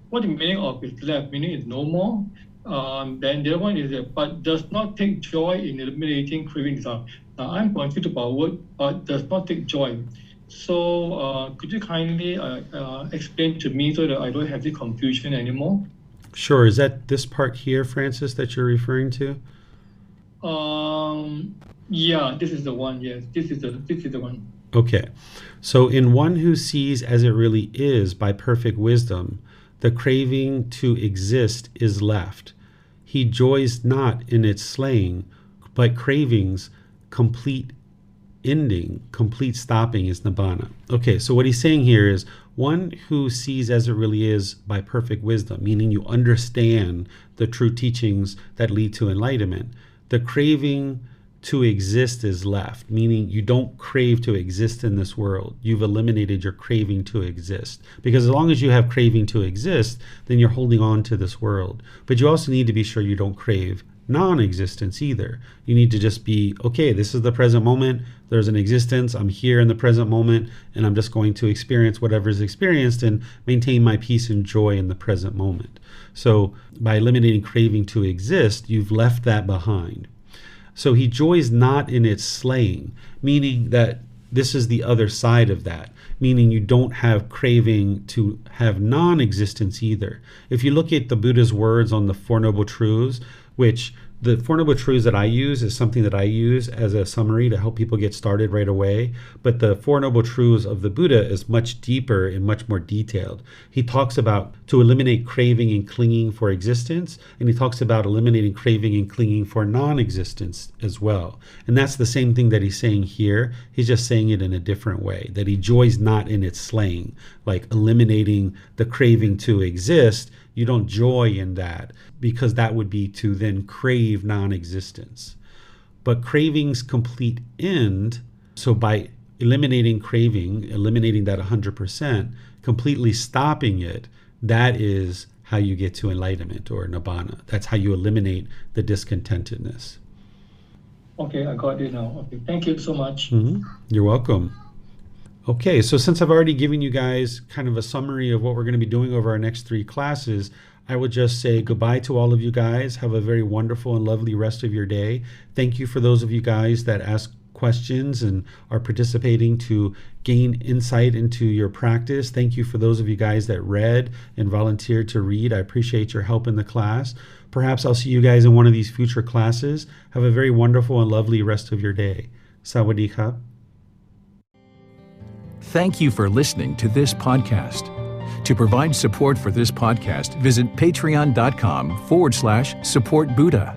Speaker 5: What the meaning of is left? Meaning it's no more. Then the other one is that, but does not take joy in eliminating craving desire. Now I'm confused about what but does not take joy. So could you kindly explain to me so that I don't have the confusion anymore?
Speaker 2: Sure. Is that this part here, Francis, that you're referring to?
Speaker 5: Yeah, this is the one. Yes, this is the one.
Speaker 2: Okay. So in one who sees as it really is by perfect wisdom, the craving to exist is left. He joys not in its slaying, but cravings complete ending, complete stopping is nibbana. Okay, so what he's saying here is one who sees as it really is by perfect wisdom, meaning you understand the true teachings that lead to enlightenment. The craving to exist is left, meaning you don't crave to exist in this world. You've eliminated your craving to exist. Because as long as you have craving to exist, then you're holding on to this world. But you also need to be sure you don't crave non-existence either. You need to just be, okay, this is the present moment. There's an existence. I'm here in the present moment, and I'm just going to experience whatever is experienced and maintain my peace and joy in the present moment. So by eliminating craving to exist, you've left that behind. So he joys not in its slaying, meaning that this is the other side of that, meaning you don't have craving to have non-existence either. If you look at the Buddha's words on the Four Noble Truths, which the Four Noble Truths that I use is something that I use as a summary to help people get started right away. But the Four Noble Truths of the Buddha is much deeper and much more detailed. He talks about to eliminate craving and clinging for existence, and he talks about eliminating craving and clinging for non-existence as well. And that's the same thing that he's saying here. He's just saying it in a different way, that he joys not in its slaying, like eliminating the craving to exist. You don't joy in that, because that would be to then crave non-existence. But craving's complete end, so by eliminating craving, eliminating that 100%, completely stopping it, that is how you get to enlightenment or nibbana. That's how you eliminate the discontentedness.
Speaker 5: Okay, I got it now. Okay, thank you so much.
Speaker 2: You're welcome. Okay, so since I've already given you guys kind of a summary of what we're going to be doing over our next 3 classes, I would just say goodbye to all of you guys. Have a very wonderful and lovely rest of your day. Thank you for those of you guys that ask questions and are participating to gain insight into your practice. Thank you for those of you guys that read and volunteered to read. I appreciate your help in the class. Perhaps I'll see you guys in one of these future classes. Have a very wonderful and lovely rest of your day. Sawadee krap.
Speaker 1: Thank you for listening to this podcast. To provide support for this podcast, visit patreon.com/support Buddha.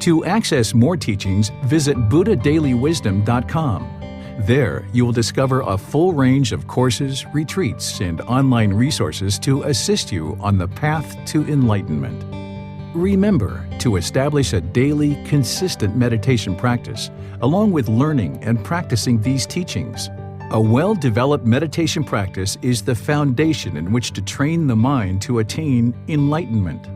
Speaker 1: To access more teachings, visit buddhadailywisdom.com. There, you will discover a full range of courses, retreats, and online resources to assist you on the path to enlightenment. Remember to establish a daily, consistent meditation practice, along with learning and practicing these teachings. A well-developed meditation practice is the foundation in which to train the mind to attain enlightenment.